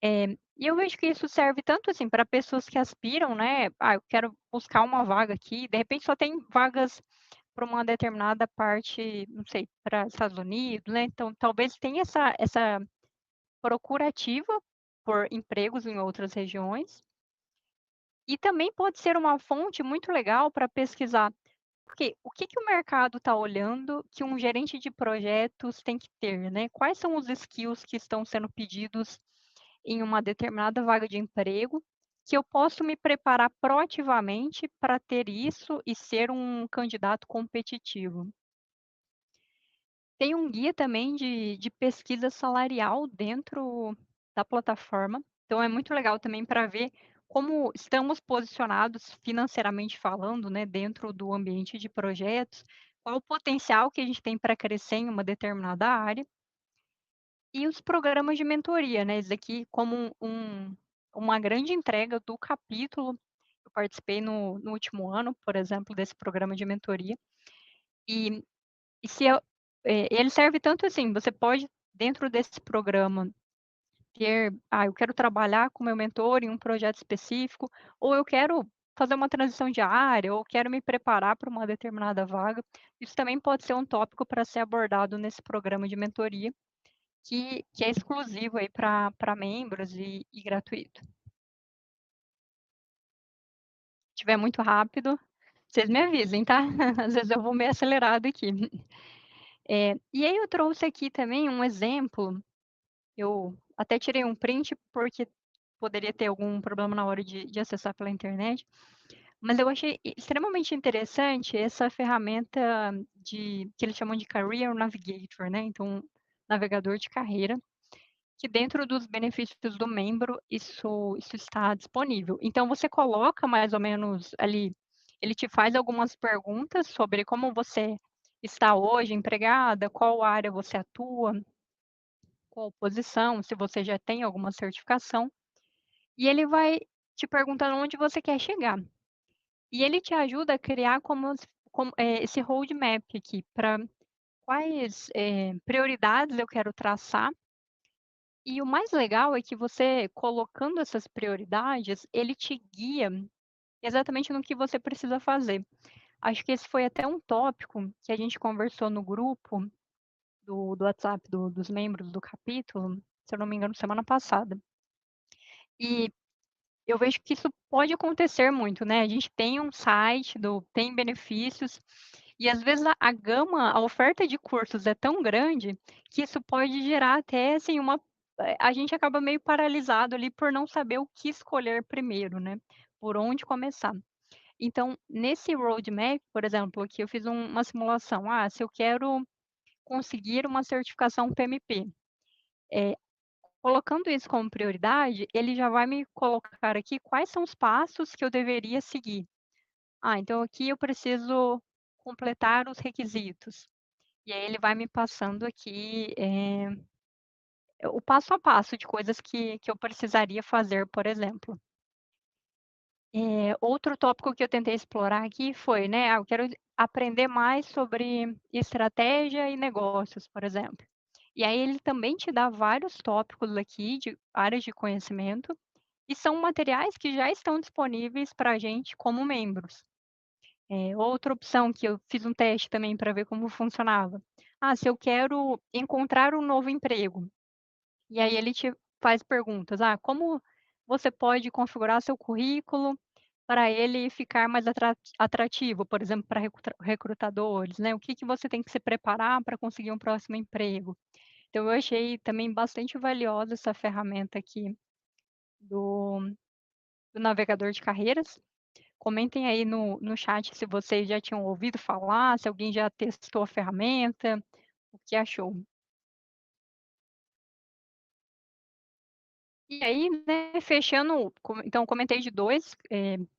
E eu vejo que isso serve tanto, assim, para pessoas que aspiram, né, "Ah, eu quero buscar uma vaga aqui", de repente só tem vagas para uma determinada parte, não sei, para Estados Unidos, né, então talvez tenha essa procura ativa por empregos em outras regiões. E também pode ser uma fonte muito legal para pesquisar, porque o que que o mercado está olhando que um gerente de projetos tem que ter, né? Quais são os skills que estão sendo pedidos, em uma determinada vaga de emprego, que eu posso me preparar proativamente para ter isso e ser um candidato competitivo. Tem um guia também de pesquisa salarial dentro da plataforma, então é muito legal também para ver como estamos posicionados financeiramente falando, né, dentro do ambiente de projetos, qual o potencial que a gente tem para crescer em uma determinada área. E os programas de mentoria, né, isso aqui como uma grande entrega do capítulo. Eu participei no último ano, por exemplo, desse programa de mentoria, e e se eu ele serve tanto assim, você pode, dentro desse programa, ter: "Ah, eu quero trabalhar com meu mentor em um projeto específico", ou "Eu quero fazer uma transição de área", ou "Quero me preparar para uma determinada vaga". Isso também pode ser um tópico para ser abordado nesse programa de mentoria, que é exclusivo aí para membros e gratuito. Se tiver muito rápido, vocês me avisem, tá? Às vezes eu vou meio acelerado aqui. E aí eu trouxe aqui também um exemplo. Eu até tirei um print, porque poderia ter algum problema na hora de acessar pela internet, mas eu achei extremamente interessante essa ferramenta que eles chamam de Career Navigator, né, então, navegador de carreira, que dentro dos benefícios do membro isso está disponível. Então você coloca mais ou menos ali, ele te faz algumas perguntas sobre como você está hoje empregada, qual área você atua, qual posição, se você já tem alguma certificação, e ele vai te perguntando onde você quer chegar. E ele te ajuda a criar esse roadmap aqui, para quais, prioridades eu quero traçar, e o mais legal é que você colocando essas prioridades, ele te guia exatamente no que você precisa fazer. Acho que esse foi até um tópico que a gente conversou no grupo do WhatsApp dos membros do capítulo, se eu não me engano, semana passada. E eu vejo que isso pode acontecer muito, né, a gente tem um site tem benefícios, e às vezes a oferta de cursos é tão grande, que isso pode gerar até, assim, a gente acaba meio paralisado ali por não saber o que escolher primeiro, né, por onde começar. Então, nesse roadmap, por exemplo, aqui eu fiz uma simulação, se eu quero conseguir uma certificação PMP, eh, colocando isso como prioridade, ele já vai me colocar aqui quais são os passos que eu deveria seguir. Então aqui eu preciso completar os requisitos. E aí ele vai me passando aqui, o passo a passo de coisas que eu precisaria fazer, por exemplo. Outro tópico que eu tentei explorar aqui foi, né, eu quero aprender mais sobre estratégia e negócios, por exemplo. E aí ele também te dá vários tópicos aqui de áreas de conhecimento, e são materiais que já estão disponíveis para a gente como membros. Outra opção que eu fiz um teste também para ver como funcionava. Se eu quero encontrar um novo emprego, e aí ele te faz perguntas: como você pode configurar seu currículo para ele ficar mais atrativo, por exemplo, para recrutadores, né? O que que você tem que se preparar para conseguir um próximo emprego? Então eu achei também bastante valiosa essa ferramenta aqui do do navegador de carreiras. Comentem aí no chat se vocês já tinham ouvido falar, se alguém já testou a ferramenta, o que achou. E aí, né, fechando, então comentei de 2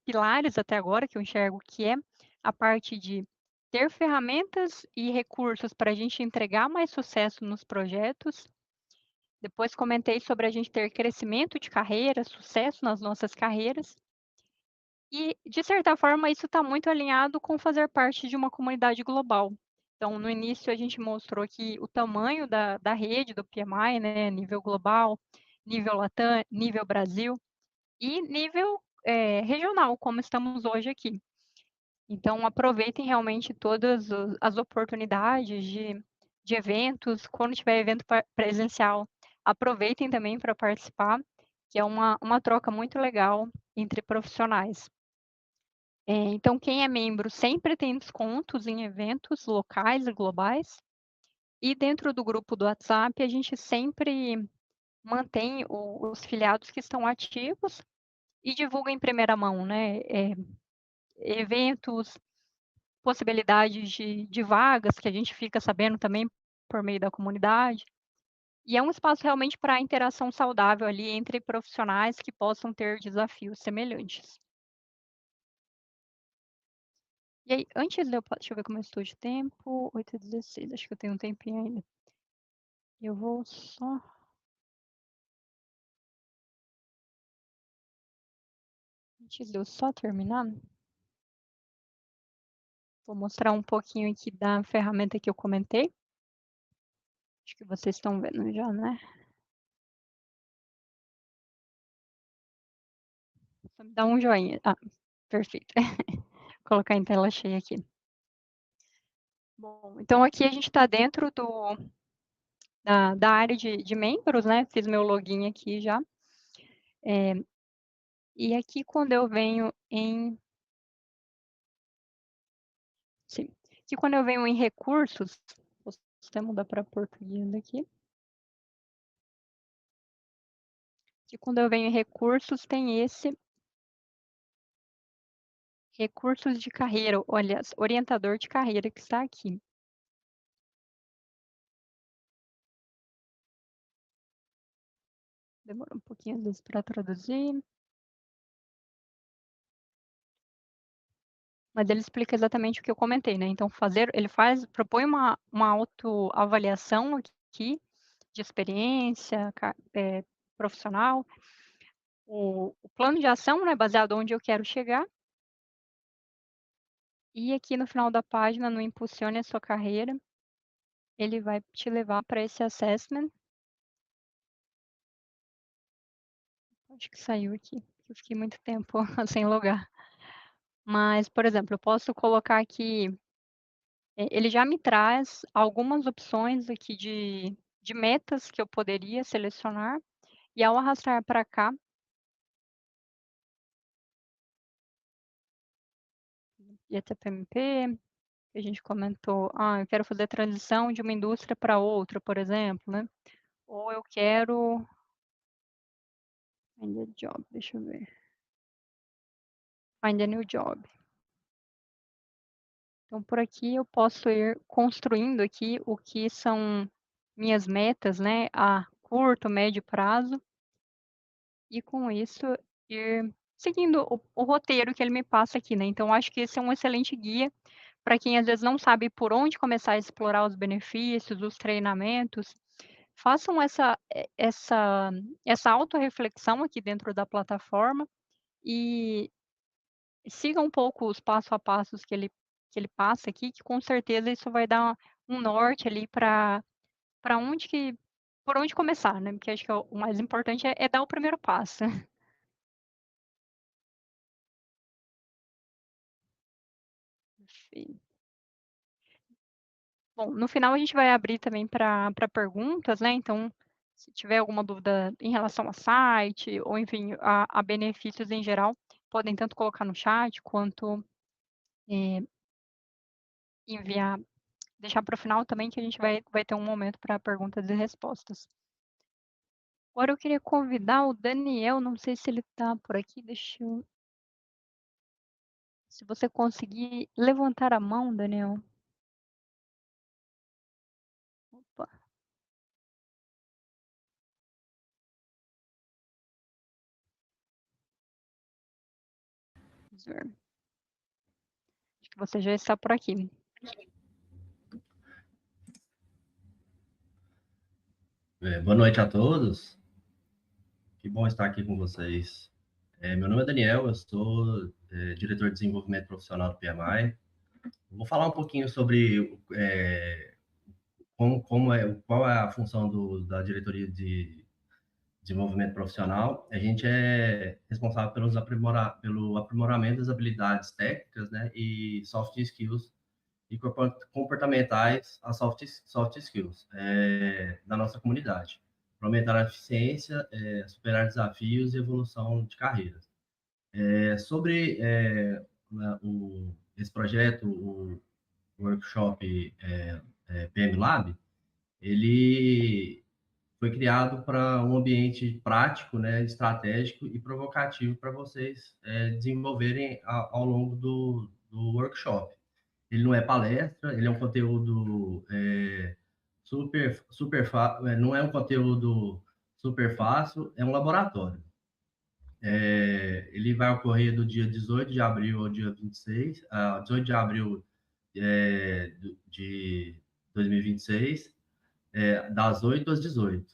pilares até agora que eu enxergo, que é a parte de ter ferramentas e recursos para a gente entregar mais sucesso nos projetos. Depois comentei sobre a gente ter crescimento de carreira, sucesso nas nossas carreiras. E, de certa forma, isso está muito alinhado com fazer parte de uma comunidade global. Então, no início, a gente mostrou aqui o tamanho da rede do PMI, né, nível global, nível Latam, nível Brasil e nível regional, como estamos hoje aqui. Então, aproveitem realmente todas as oportunidades de eventos, quando tiver evento presencial, aproveitem também para participar, que é uma troca muito legal entre profissionais. Então quem é membro sempre tem descontos em eventos locais e globais, e dentro do grupo do WhatsApp a gente sempre mantém os filiados que estão ativos e divulga em primeira mão, né, eventos, possibilidades de vagas que a gente fica sabendo também por meio da comunidade. E é um espaço realmente para interação saudável ali entre profissionais que possam ter desafios semelhantes. E aí, antes de eu deixa eu ver como eu estou de tempo, 8h16, acho que eu tenho um tempinho ainda. Eu vou só antes de eu só terminar, vou mostrar um pouquinho aqui da ferramenta que eu comentei. Acho que vocês estão vendo já, né. Só me dá um joinha. Ah, perfeito. Vou colocar em tela cheia aqui. Bom, então aqui a gente está dentro da área de membros, né, fiz meu login aqui já. E aqui quando eu venho em sim, aqui quando eu venho em recursos, posso até mudar para português aqui. Aqui quando eu venho em recursos, tem esse recursos de carreira, olha, orientador de carreira que está aqui. Demorou um pouquinho às vezes para traduzir. Mas ele explica exatamente o que eu comentei, né, então ele propõe uma autoavaliação aqui, de experiência, profissional, o plano de ação, né, baseado onde eu quero chegar. E aqui no final da página, no Impulsione a sua carreira, ele vai te levar para esse assessment. Acho que saiu aqui, eu fiquei muito tempo sem logar. Mas, por exemplo, eu posso colocar aqui, ele já me traz algumas opções aqui de metas que eu poderia selecionar, e ao arrastar para cá ITPMP, que a gente comentou, eu quero fazer a transição de uma indústria para outra, por exemplo, né, ou eu quero find a job, deixa eu ver, find a new job. Então por aqui eu posso ir construindo aqui o que são minhas metas, né, a curto, médio prazo, e com isso ir seguindo o roteiro que ele me passa aqui, né. Então acho que esse é um excelente guia para quem às vezes não sabe por onde começar a explorar os benefícios, os treinamentos. Façam essa autorreflexão aqui dentro da plataforma e sigam um pouco os passo a passos que ele passa aqui, que com certeza isso vai dar um norte ali para onde que por onde começar, né, porque acho que o mais importante é dar o primeiro passo. Perfeito. Bom, no final a gente vai abrir também para perguntas, né, então, se tiver alguma dúvida em relação ao site ou enfim, a benefícios em geral, podem tanto colocar no chat quanto, eh, enviar deixar para o final também que a gente vai ter um momento para perguntas e respostas. Agora eu queria convidar o Daniel, não sei se ele está por aqui, deixa eu se você conseguir levantar a mão, Daniel. Opa, vamos ver. Acho que você já está por aqui. Boa noite a todos. Que bom estar aqui com vocês. Meu nome é Daniel, eu sou diretor de desenvolvimento profissional do PMI. Vou falar um pouquinho sobre qual é a função da diretoria de desenvolvimento profissional. A gente é responsável pelo aprimoramento das habilidades técnicas, né, e soft skills e comportamentais, as soft skills da nossa comunidade, para aumentar a eficiência, superar desafios e evolução de carreiras. Esse projeto, o workshop PM Lab, ele foi criado para um ambiente prático, né, estratégico e provocativo para vocês desenvolverem ao longo do workshop. Ele não é palestra, ele é um conteúdo não é um conteúdo super fácil, é um laboratório. Ele vai ocorrer do dia 18 de abril ao dia 26, 18 de abril de 2026, das 8 às 18.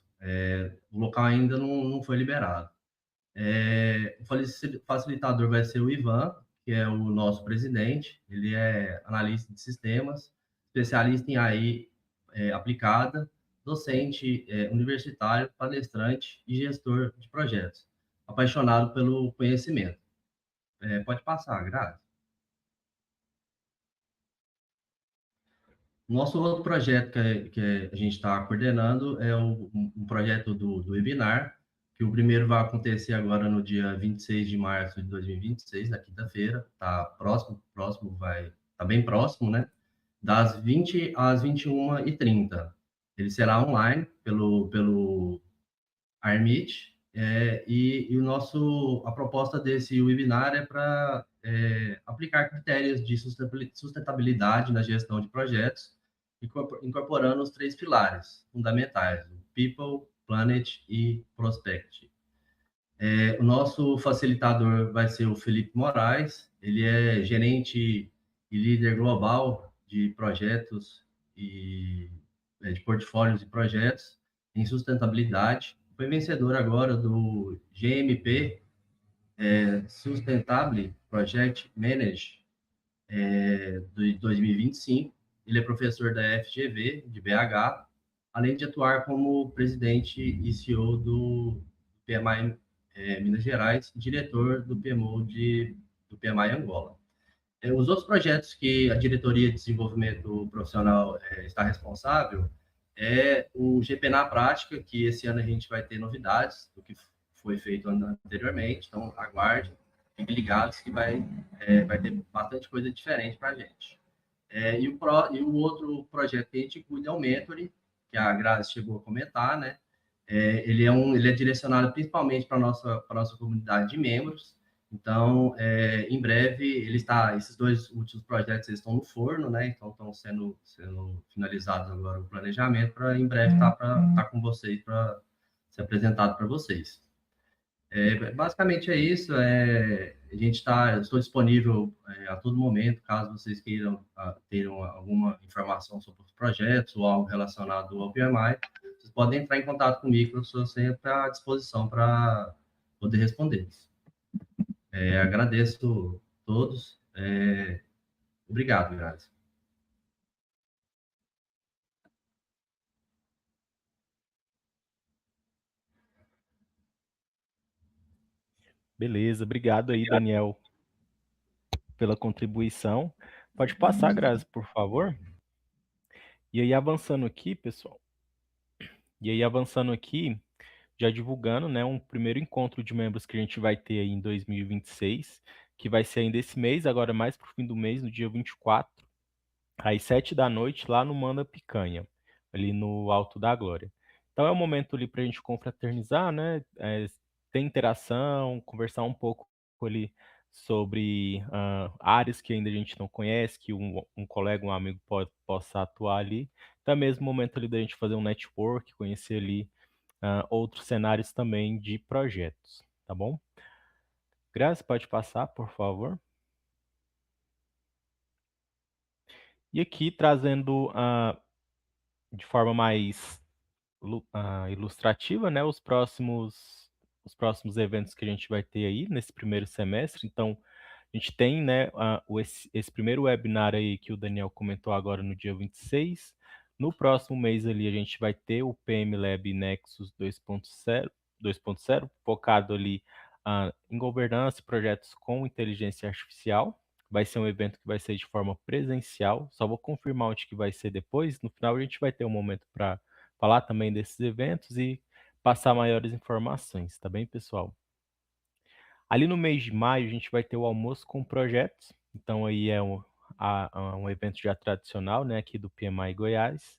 O local ainda não foi liberado. O facilitador vai ser o Ivan, que é o nosso presidente. Ele é analista de sistemas, especialista em AI aplicada, docente universitário, palestrante e gestor de projetos. Apaixonado pelo conhecimento. Pode passar, Grazi. Nosso outro projeto que a gente está coordenando é um projeto do webinar, que o primeiro vai acontecer agora no dia 26 de março de 2026, na quinta-feira, tá próximo, tá bem próximo, né? Das 20 às 21h30. Ele será online pelo Armit, a proposta desse webinar é para aplicar critérios de sustentabilidade na gestão de projetos, incorporando os 3 pilares fundamentais: People, Planet e Prospect. O nosso facilitador vai ser o Felipe Moraes, ele é gerente e líder global de projetos e de portfólios e projetos em sustentabilidade. Foi vencedor agora do GMP Sustainable Project Manager de 2025. Ele é professor da FGV, de BH, além de atuar como presidente e CEO do PMI Minas Gerais, diretor do PMO do PMI Angola. Os outros projetos que a Diretoria de Desenvolvimento Profissional está responsável é o GP na Prática, que esse ano a gente vai ter novidades do que foi feito anteriormente, então aguarde, fiquem ligados que vai ter bastante coisa diferente para a gente. E o outro projeto que a gente cuida é o Mentoring, que a Grazi chegou a comentar, né? Ele é direcionado principalmente para a nossa comunidade de membros. Então, em breve, esses 2 últimos projetos estão no forno, né? Então, estão sendo finalizados agora o planejamento para em breve estar com vocês, para ser apresentado para vocês. Basicamente é isso. Eu estou disponível a todo momento, caso vocês queiram ter alguma informação sobre os projetos ou algo relacionado ao PMI, vocês podem entrar em contato comigo, eu estou sempre à disposição para poder responder-los. Agradeço a todos. Obrigado, Grazi. Beleza, obrigado aí, Daniel, pela contribuição. Pode passar, Grazi, por favor. E aí, avançando aqui, pessoal. Já divulgando, né, um primeiro encontro de membros que a gente vai ter aí em 2026, que vai ser ainda esse mês, agora mais para o fim do mês, no dia 24, às 7 da noite, lá no Manda Picanha, ali no Alto da Glória. Então é um momento ali para a gente confraternizar, né, ter interação, conversar um pouco ali sobre áreas que ainda a gente não conhece, que um colega, um amigo possa atuar ali. Então é mesmo o momento ali da gente fazer um network, conhecer ali outros cenários também de projetos, tá bom? Grazi, pode passar, por favor. E aqui trazendo de forma mais ilustrativa, né, os próximos eventos que a gente vai ter aí nesse primeiro semestre. Então, a gente tem, né, esse primeiro webinar aí que o Daniel comentou agora no dia 26. No próximo mês ali a gente vai ter o PM Lab Nexus 2.0, focado ali em governança e projetos com inteligência artificial. Vai ser um evento que vai ser de forma presencial. Só vou confirmar onde que vai ser depois. No final a gente vai ter um momento para falar também desses eventos e passar maiores informações, tá bem, pessoal? Ali no mês de maio, a gente vai ter o almoço com projetos. Então, aí é um evento já tradicional, né, aqui do PMI Goiás.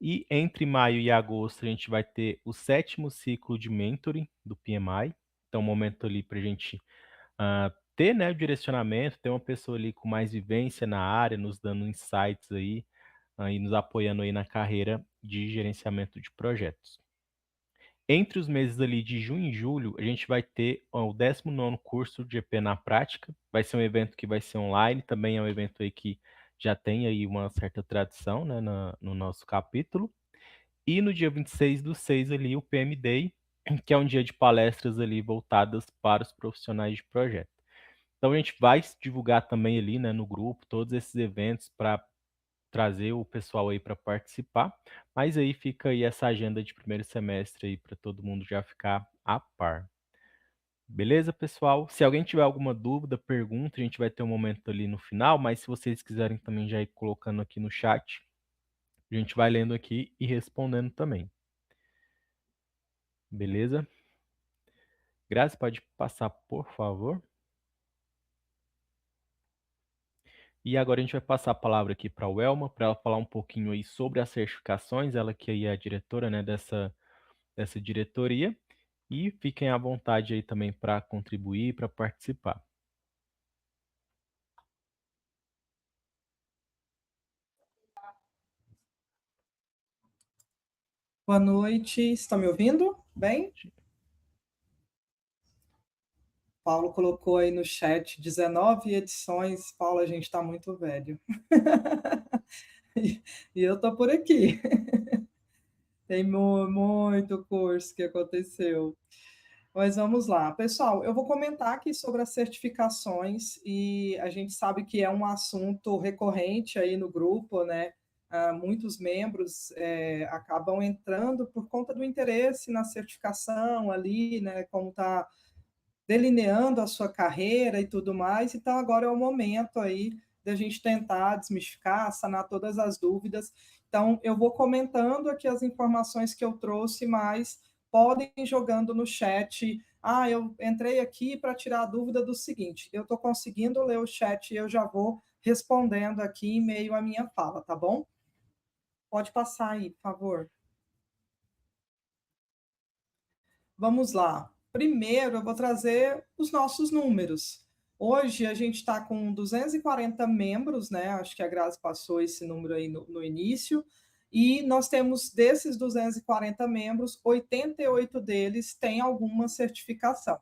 E entre maio e agosto a gente vai ter o 7º ciclo de mentoring do PMI. Então, um momento ali para a gente ter, né, o direcionamento, ter uma pessoa ali com mais vivência na área, nos dando insights aí, e nos apoiando aí na carreira de gerenciamento de projetos. Entre os meses ali de junho e julho, a gente vai ter o 19º curso de EP na prática. Vai ser um evento que vai ser online, também é um evento aí que já tem aí uma certa tradição, né, no nosso capítulo. E no dia 26/6 ali, o PM Day, que é um dia de palestras ali voltadas para os profissionais de projeto. Então a gente vai divulgar também ali, né, no grupo, todos esses eventos para trazer o pessoal aí para participar, mas aí fica aí essa agenda de primeiro semestre aí para todo mundo já ficar a par. Beleza, pessoal? Se alguém tiver alguma dúvida, pergunta, a gente vai ter um momento ali no final, mas se vocês quiserem também já ir colocando aqui no chat, a gente vai lendo aqui e respondendo também. Beleza? Grazi, pode passar, por favor? E agora a gente vai passar a palavra aqui para a Elma, para ela falar um pouquinho aí sobre as certificações, ela que aí é a diretora, né, dessa diretoria. E fiquem à vontade aí também para contribuir, para participar. Boa noite, está me ouvindo? Bem? Paulo colocou aí no chat 19 edições. Paulo, a gente está muito velho. E eu estou por aqui. Tem muito curso que aconteceu. Mas vamos lá. Pessoal, eu vou comentar aqui sobre as certificações e a gente sabe que é um assunto recorrente aí no grupo, né? Muitos membros acabam entrando por conta do interesse na certificação ali, né? Como está delineando a sua carreira e tudo mais. Então, agora é o momento aí da gente tentar desmistificar, sanar todas as dúvidas. Então, eu vou comentando aqui as informações que eu trouxe, mas podem ir jogando no chat. Eu entrei aqui para tirar a dúvida do seguinte: eu estou conseguindo ler o chat e eu já vou respondendo aqui em meio à minha fala, tá bom? Pode passar aí, por favor. Vamos lá. Primeiro, eu vou trazer os nossos números. Hoje, a gente está com 240 membros, né? Acho que a Grazi passou esse número aí no início. E nós temos, desses 240 membros, 88 deles têm alguma certificação.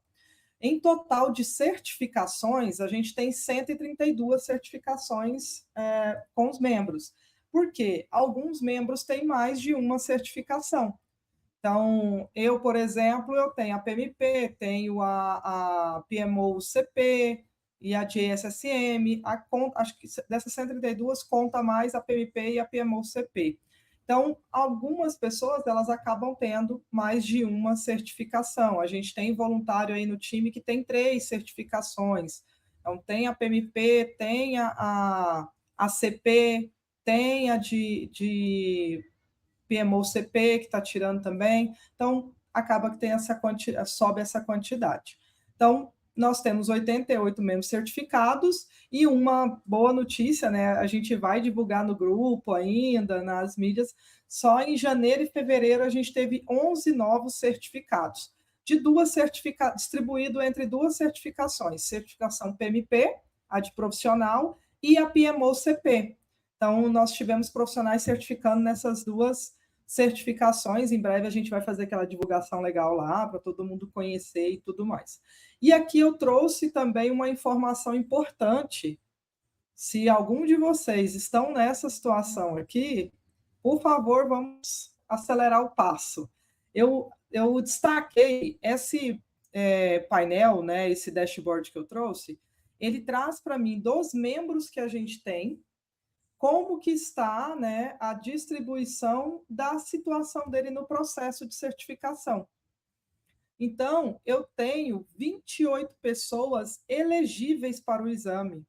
Em total de certificações, a gente tem 132 certificações com os membros. Por quê? Alguns membros têm mais de uma certificação. Então, eu, por exemplo, eu tenho a PMP, tenho a PMO-CP e a GSSM, acho que dessas 132 conta mais a PMP e a PMO-CP. Então, algumas pessoas, elas acabam tendo mais de uma certificação. A gente tem voluntário aí no time que tem 3 certificações. Então, tem a PMP, tem a CP, tem a de PMO-CP, que está tirando também. Então, acaba que tem sobe essa quantidade. Então, nós temos 88 membros certificados e uma boa notícia, né? A gente vai divulgar no grupo ainda, nas mídias. Só em janeiro e fevereiro a gente teve 11 novos certificados, distribuído entre 2 certificações, certificação PMP, a de profissional, e a PMO-CP. Então, nós tivemos profissionais certificando nessas 2 certificações. Em breve a gente vai fazer aquela divulgação legal lá para todo mundo conhecer e tudo mais. E aqui eu trouxe também uma informação importante. Se algum de vocês estão nessa situação aqui, por favor, vamos acelerar o passo. Eu destaquei esse painel, né, esse dashboard que eu trouxe, ele traz para mim dos membros que a gente tem, como que está, né, a distribuição da situação dele no processo de certificação. Então, eu tenho 28 pessoas elegíveis para o exame,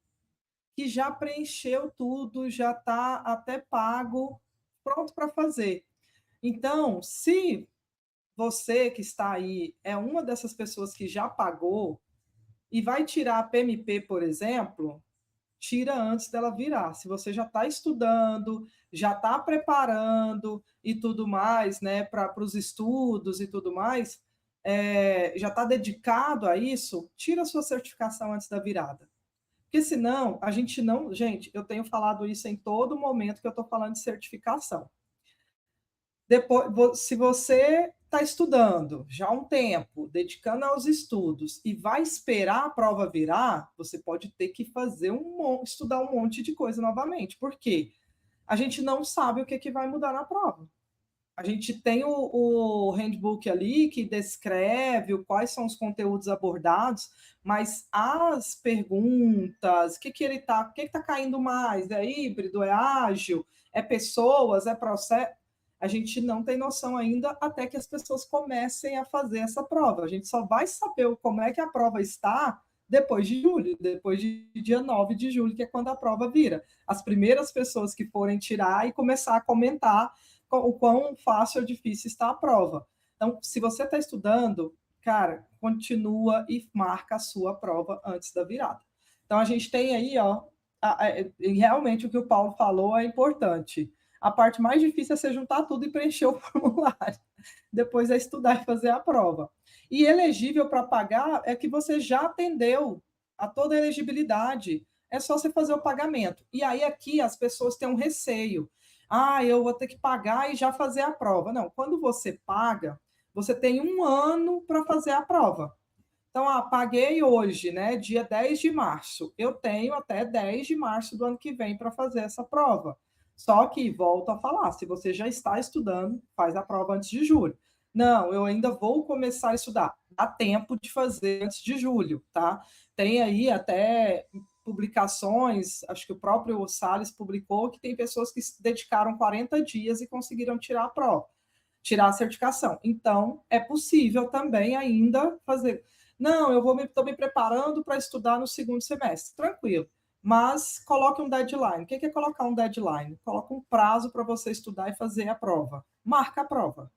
que já preencheu tudo, já está até pago, pronto para fazer. Então, se você que está aí é uma dessas pessoas que já pagou e vai tirar a PMP, por exemplo, tira antes dela virar. Se você já está estudando, já está preparando e tudo mais, né, para os estudos e tudo mais, já está dedicado a isso, tira a sua certificação antes da virada. Porque senão, a gente não... Gente, eu tenho falado isso em todo momento que eu estou falando de certificação. Depois, se você está estudando já há um tempo, dedicando aos estudos, e vai esperar a prova virar, você pode ter que fazer estudar um monte de coisa novamente. Por quê? A gente não sabe o que vai mudar na prova. A gente tem o handbook ali que descreve quais são os conteúdos abordados, mas as perguntas, o que está caindo mais? É híbrido, é ágil, é pessoas, é processo? A gente não tem noção ainda até que as pessoas comecem a fazer essa prova. A gente só vai saber como é que a prova está depois de julho, depois de dia 9 de julho, que é quando a prova vira. As primeiras pessoas que forem tirar e começar a comentar o quão fácil ou difícil está a prova. Então, se você está estudando, cara, continua e marca a sua prova antes da virada. Então, a gente tem aí, realmente o que o Paulo falou é importante. A parte mais difícil é você juntar tudo e preencher o formulário. Depois é estudar e fazer a prova. E elegível para pagar é que você já atendeu a toda a elegibilidade. É só você fazer o pagamento. E aí aqui as pessoas têm um receio. Eu vou ter que pagar e já fazer a prova. Não, quando você paga, você tem 1 ano para fazer a prova. Então, paguei hoje, né, dia 10 de março. Eu tenho até 10 de março do ano que vem para fazer essa prova. Só que, volto a falar, se você já está estudando, faz a prova antes de julho. Não, eu ainda vou começar a estudar. Dá tempo de fazer antes de julho, tá? Tem aí até publicações, acho que o próprio Salles publicou, que tem pessoas que se dedicaram 40 dias e conseguiram tirar a prova, tirar a certificação. Então, é possível também ainda fazer. Não, eu estou me preparando para estudar no segundo semestre. Tranquilo. Mas coloque um deadline. O que é colocar um deadline? Coloca um prazo para você estudar e fazer a prova. Marca a prova.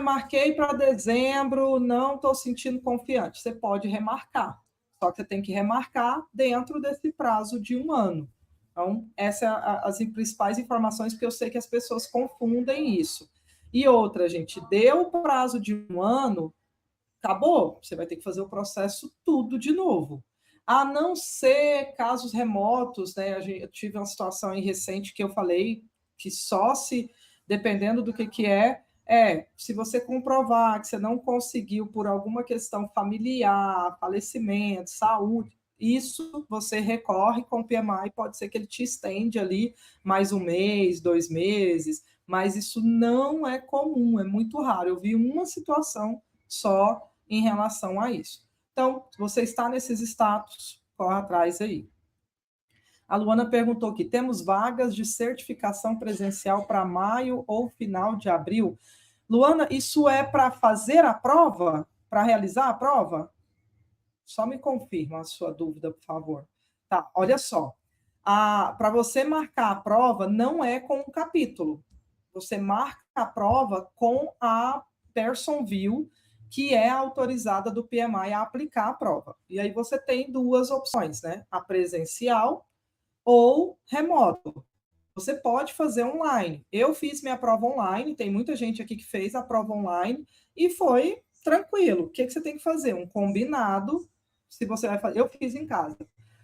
Marquei para dezembro, não estou sentindo confiante. Você pode remarcar. Só que você tem que remarcar dentro desse prazo de 1 ano. Então, essas são as principais informações, porque eu sei que as pessoas confundem isso. E outra, gente, deu o prazo de 1 ano, acabou. Você vai ter que fazer o processo tudo de novo. A não ser casos remotos, né? Eu tive uma situação aí recente que eu falei que só se, dependendo do que se você comprovar que você não conseguiu por alguma questão familiar, falecimento, saúde, isso você recorre com o PMI, pode ser que ele te estende ali mais 1 mês, 2 meses, mas isso não é comum, é muito raro. Eu vi uma situação só em relação a isso. Então, se você está nesses status, corre atrás aí. A Luana perguntou aqui, temos vagas de certificação presencial para maio ou final de abril? Luana, isso é para fazer a prova? Para realizar a prova? Só me confirma a sua dúvida, por favor. Tá, olha só. Para você marcar a prova, não é com um capítulo. Você marca a prova com a Person View, que é autorizada do PMI a aplicar a prova. E aí você tem 2 opções, né? A presencial ou remoto. Você pode fazer online. Eu fiz minha prova online, tem muita gente aqui que fez a prova online e foi tranquilo. O que você tem que fazer? Um combinado. Se você vai fazer, eu fiz em casa.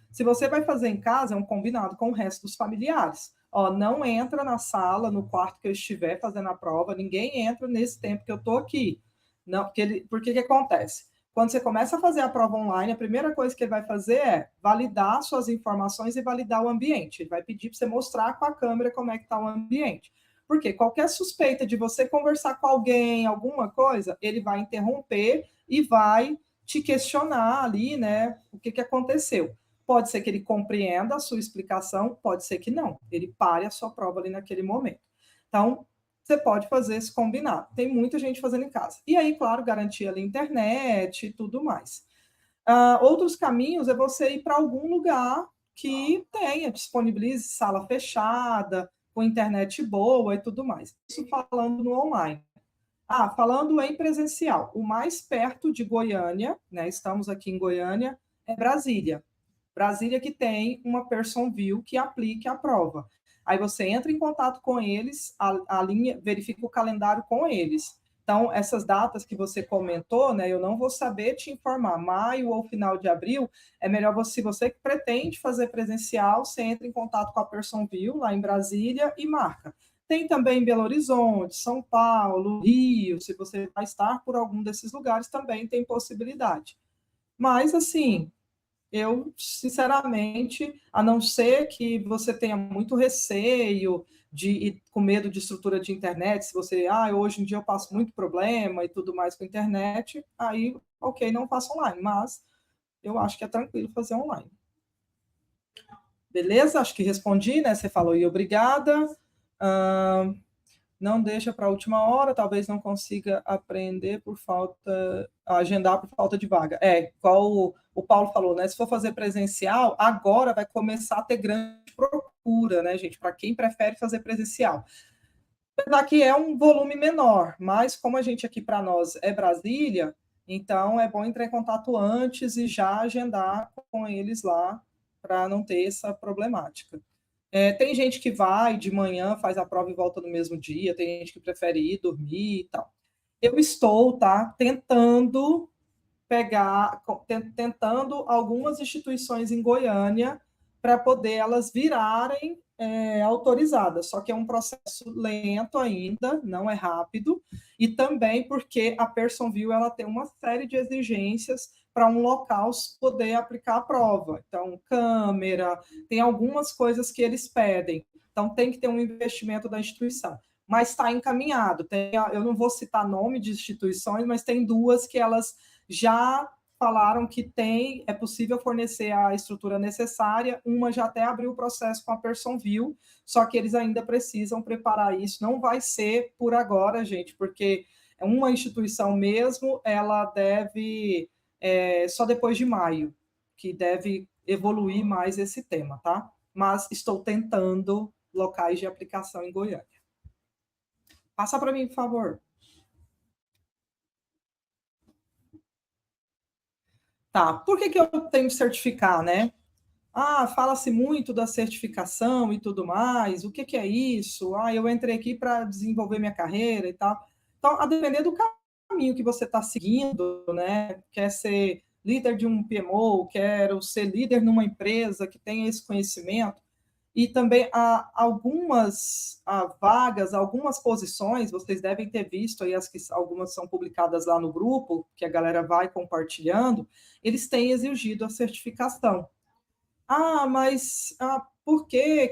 Se você vai fazer em casa, é um combinado com o resto dos familiares. Não entra na sala, no quarto que eu estiver fazendo a prova, ninguém entra nesse tempo que eu estou aqui. Não, porque que acontece? Quando você começa a fazer a prova online, a primeira coisa que ele vai fazer é validar suas informações e validar o ambiente. Ele vai pedir para você mostrar com a câmera como é que está o ambiente. Porque qualquer suspeita de você conversar com alguém, alguma coisa, ele vai interromper e vai te questionar ali, né, o que aconteceu. Pode ser que ele compreenda a sua explicação, pode ser que não. Ele pare a sua prova ali naquele momento. Então, você pode fazer esse combinado. Tem muita gente fazendo em casa. E aí, claro, garantir ali internet e tudo mais. Outros caminhos é você ir para algum lugar que disponibilize sala fechada, com internet boa e tudo mais. Isso falando no online. Falando em presencial, o mais perto de Goiânia, né, estamos aqui em Goiânia, é Brasília. Brasília que tem uma person view que aplique a prova. Aí você entra em contato com eles, verifica o calendário com eles. Então, essas datas que você comentou, né, eu não vou saber te informar. Maio ou final de abril, é melhor você, se você pretende fazer presencial, você entra em contato com a person view lá em Brasília e marca. Tem também Belo Horizonte, São Paulo, Rio, se você vai estar por algum desses lugares, também tem possibilidade. Mas, assim, eu, sinceramente, a não ser que você tenha muito receio e com medo de estrutura de internet, se você, hoje em dia eu passo muito problema e tudo mais com a internet, aí, ok, não faça online, mas eu acho que é tranquilo fazer online. Beleza? Acho que respondi, né? Você falou e obrigada. Não deixa para a última hora, talvez não consiga agendar por falta de vaga. Igual o Paulo falou, né? Se for fazer presencial, agora vai começar a ter grande procura, né, gente? Para quem prefere fazer presencial. Apesar que é um volume menor, mas como a gente aqui para nós é Brasília, então é bom entrar em contato antes e já agendar com eles lá para não ter essa problemática. Tem gente que vai de manhã, faz a prova e volta no mesmo dia, tem gente que prefere ir dormir e tal. Eu estou, tentando algumas instituições em Goiânia para poder elas virarem autorizadas, só que é um processo lento ainda, não é rápido, e também porque a person view ela tem uma série de exigências para um local poder aplicar a prova. Então, câmera, tem algumas coisas que eles pedem. Então, tem que ter um investimento da instituição. Mas está encaminhado. Eu não vou citar nome de instituições, mas tem duas que elas já falaram que é possível fornecer a estrutura necessária, uma já até abriu o processo com a person view, só que eles ainda precisam preparar isso. Não vai ser por agora, gente, porque uma instituição mesmo, ela deve só depois de maio, que deve evoluir mais esse tema, tá? Mas estou tentando locais de aplicação em Goiânia. Passa para mim, por favor. Tá, por que eu tenho que certificar, né? Fala-se muito da certificação e tudo mais, o que é isso? Eu entrei aqui para desenvolver minha carreira e tal. Então, a depender do caminho que você está seguindo, né? Quer ser líder de um PMO, quero ser líder numa empresa que tenha esse conhecimento, e também há algumas vagas, algumas posições, vocês devem ter visto aí, algumas são publicadas lá no grupo, que a galera vai compartilhando, eles têm exigido a certificação. Mas por quê?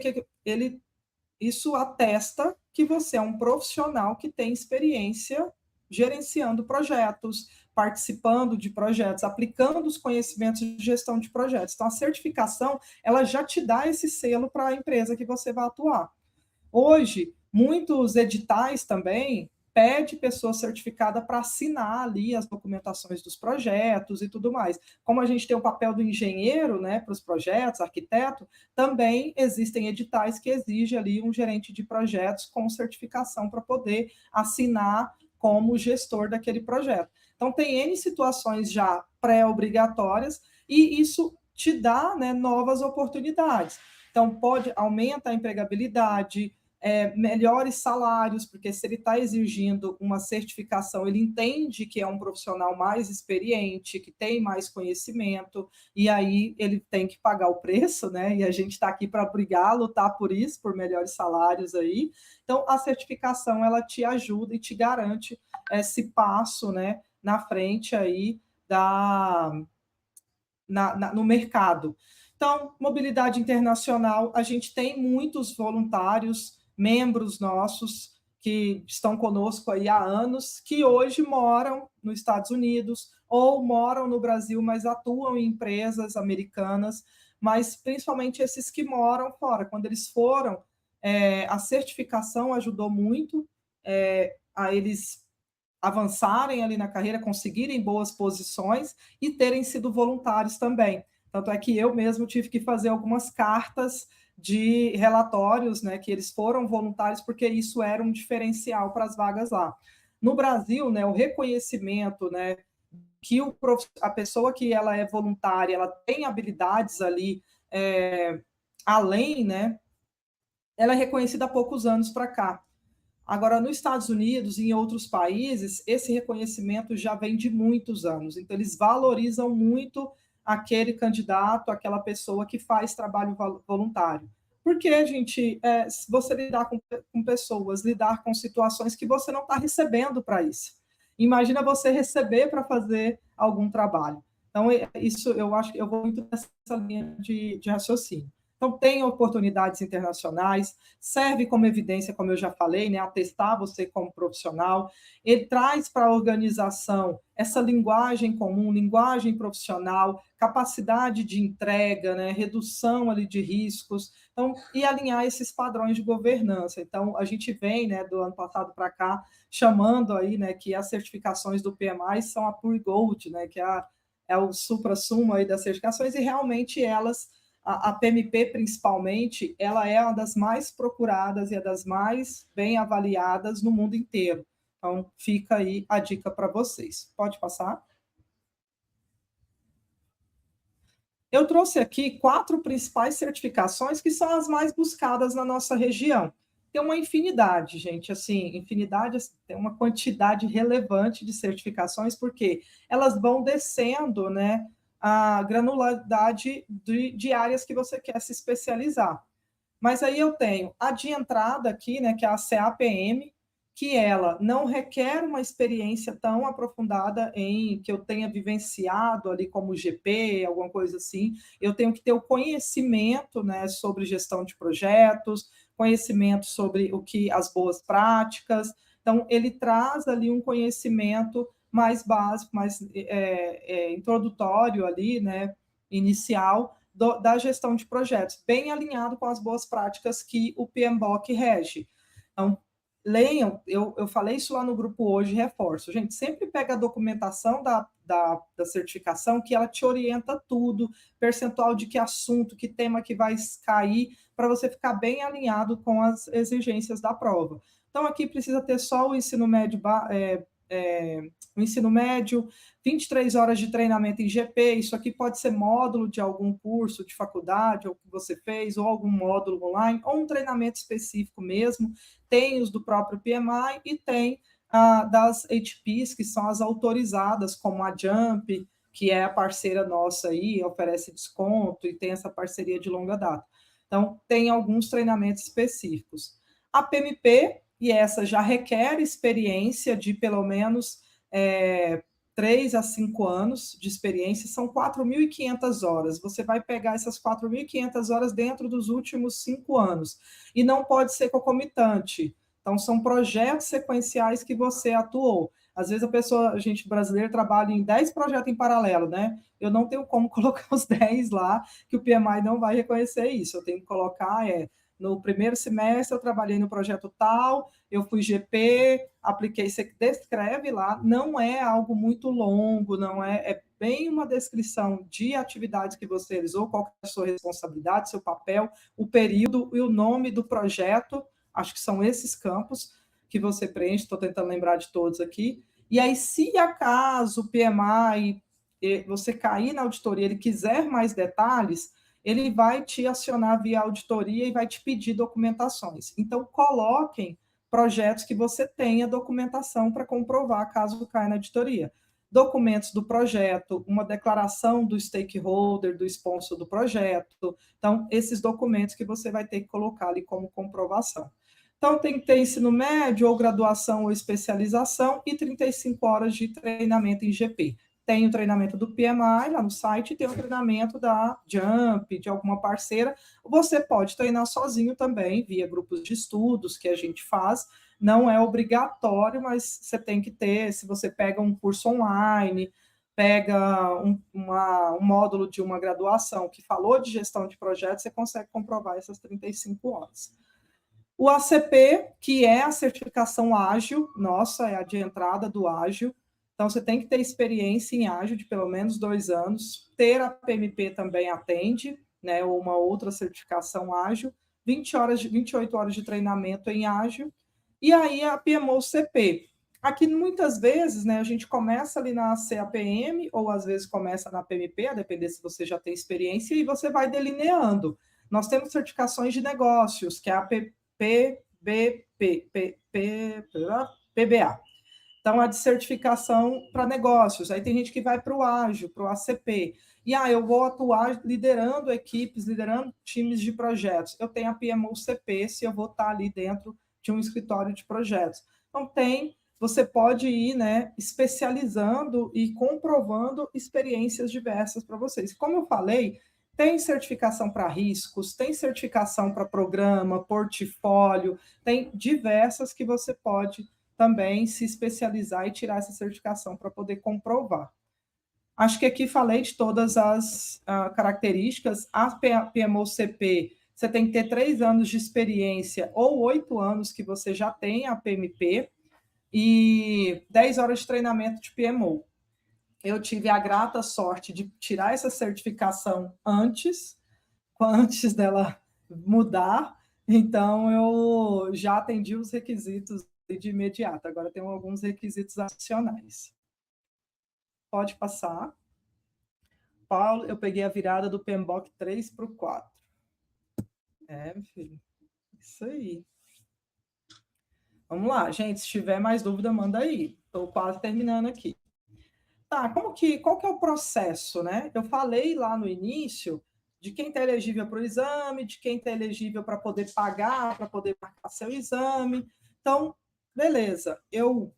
Isso atesta que você é um profissional que tem experiência gerenciando projetos, participando de projetos, aplicando os conhecimentos de gestão de projetos. Então, a certificação, ela já te dá esse selo para a empresa que você vai atuar. Hoje, muitos editais também pede pessoa certificada para assinar ali as documentações dos projetos e tudo mais. Como a gente tem o papel do engenheiro, né, para os projetos, arquiteto, também existem editais que exigem ali um gerente de projetos com certificação para poder assinar como gestor daquele projeto. Então, tem N situações já pré-obrigatórias e isso te dá, né, novas oportunidades. Então, aumenta a empregabilidade, melhores salários, porque se ele está exigindo uma certificação, ele entende que é um profissional mais experiente, que tem mais conhecimento, e aí ele tem que pagar o preço, né? E a gente está aqui para brigar, lutar por isso, por melhores salários aí. Então, a certificação, ela te ajuda e te garante esse passo, né, na frente aí no mercado. Então, mobilidade internacional, a gente tem muitos voluntários, membros nossos que estão conosco aí há anos, que hoje moram nos Estados Unidos ou moram no Brasil, mas atuam em empresas americanas, mas principalmente esses que moram fora. Quando eles foram, a certificação ajudou muito a eles avançarem ali na carreira, conseguirem boas posições e terem sido voluntários também. Tanto é que eu mesmo tive que fazer algumas cartas de relatórios, né, que eles foram voluntários, porque isso era um diferencial para as vagas lá. No Brasil, né, o reconhecimento, né, que a pessoa que ela é voluntária, ela tem habilidades ali além, né? Ela é reconhecida há poucos anos para cá. Agora, nos Estados Unidos e em outros países, esse reconhecimento já vem de muitos anos. Então, eles valorizam muito aquele candidato, aquela pessoa que faz trabalho voluntário. Porque, gente, se você lidar com pessoas, lidar com situações que você não está recebendo para isso. Imagina você receber para fazer algum trabalho. Então, isso eu acho que eu vou muito nessa linha de raciocínio. Então, tem oportunidades internacionais, serve como evidência, como eu já falei, né, atestar você como profissional. Ele traz para a organização essa linguagem comum, linguagem profissional, capacidade de entrega, né, redução ali de riscos, então, e alinhar esses padrões de governança. Então, a gente vem, né, do ano passado para cá, chamando aí, né, que as certificações do PMI são a Pure Gold, né, que é o supra-sumo aí das certificações, e realmente elas, a PMP principalmente, ela é uma das mais procuradas e é das mais bem avaliadas no mundo inteiro. Então, fica aí a dica para vocês. Pode passar? Eu trouxe aqui 4 principais certificações que são as mais buscadas na nossa região. Tem uma infinidade, gente, assim, infinidade, tem uma quantidade relevante de certificações, porque elas vão descendo, né, a granularidade de áreas que você quer se especializar. Mas aí eu tenho a de entrada aqui, né, que é a CAPM, que ela não requer uma experiência tão aprofundada em que eu tenha vivenciado ali como GP, alguma coisa assim. Eu tenho que ter o conhecimento, né, sobre gestão de projetos, conhecimento sobre o que as boas práticas. Então, ele traz ali um conhecimento mais básico, mais introdutório ali, né, inicial, da gestão de projetos, bem alinhado com as boas práticas que o PMBOK rege. Então, leiam, eu falei isso lá no grupo hoje, reforço. Gente, sempre pega a documentação da certificação, que ela te orienta tudo, percentual de que assunto, que tema que vai cair, para você ficar bem alinhado com as exigências da prova. Então, aqui precisa ter só o ensino médio, o ensino médio, 23 horas de treinamento em GP, isso aqui pode ser módulo de algum curso de faculdade, ou que você fez, ou algum módulo online, ou um treinamento específico mesmo. Tem os do próprio PMI e tem das HPs, que são as autorizadas, como a Jump, que é a parceira nossa aí, oferece desconto e tem essa parceria de longa data. Então, tem alguns treinamentos específicos. A PMP, e essa já requer experiência de pelo menos 3 a 5 anos de experiência, são 4.500 horas. Você vai pegar essas 4.500 horas dentro dos últimos 5 anos. E não pode ser concomitante. Então, são projetos sequenciais que você atuou. Às vezes a gente brasileiro trabalha em 10 projetos em paralelo, né? Eu não tenho como colocar os 10 lá, que o PMI não vai reconhecer isso. Eu tenho que colocar, no primeiro semestre eu trabalhei no projeto tal, eu fui GP, apliquei, você descreve lá, não é algo muito longo, não é bem uma descrição de atividades que você realizou, qual é a sua responsabilidade, seu papel, o período e o nome do projeto, acho que são esses campos que você preenche, estou tentando lembrar de todos aqui, e aí se acaso o PMI, você cair na auditoria, ele quiser mais detalhes, ele vai te acionar via auditoria e vai te pedir documentações. Então, coloquem projetos que você tenha documentação para comprovar caso caia na auditoria. Documentos do projeto, uma declaração do stakeholder, do sponsor do projeto. Então, esses documentos que você vai ter que colocar ali como comprovação. Então, tem que ter ensino médio, ou graduação ou especialização, e 35 horas de treinamento em GP. Tem o treinamento do PMI lá no site, tem o treinamento da Jump, de alguma parceira. Você pode treinar sozinho também, via grupos de estudos que a gente faz. Não é obrigatório, mas você tem que ter, se você pega um curso online, pega um módulo de uma graduação que falou de gestão de projetos, você consegue comprovar essas 35 horas. O ACP, que é a certificação ágil, nossa, é a de entrada do ágil. Então, você tem que ter experiência em ágil de pelo menos 2 anos. Ter a PMP também atende, né, ou uma outra certificação ágil. 28 horas de treinamento em ágil. E aí, a PMO-CP. Aqui, muitas vezes, né, a gente começa ali na CAPM, ou às vezes começa na PMP, a depender se você já tem experiência, e você vai delineando. Nós temos certificações de negócios, que é a PBA. Então, a de certificação para negócios. Aí tem gente que vai para o ágil, para o ACP. E eu vou atuar liderando equipes, liderando times de projetos. Eu tenho a PMO-CP, se eu vou estar ali dentro de um escritório de projetos. Então, você pode ir, né, especializando e comprovando experiências diversas para vocês. Como eu falei, tem certificação para riscos, tem certificação para programa, portfólio, tem diversas que você pode também se especializar e tirar essa certificação para poder comprovar. Acho que aqui falei de todas as características. A PMO-CP, você tem que ter 3 anos de experiência ou 8 anos que você já tem a PMP e 10 horas de treinamento de PMO. Eu tive a grata sorte de tirar essa certificação antes dela mudar, então eu já atendi os requisitos de imediato. Agora tem alguns requisitos adicionais. Pode passar. Paulo, eu peguei a virada do PMBOK 3 para o 4. Meu filho. Isso aí. Vamos lá, gente. Se tiver mais dúvida, manda aí. Estou quase terminando aqui. Tá, qual que é o processo, né? Eu falei lá no início de quem está elegível para o exame, de quem está elegível para poder pagar, para poder marcar seu exame. Então, beleza, eu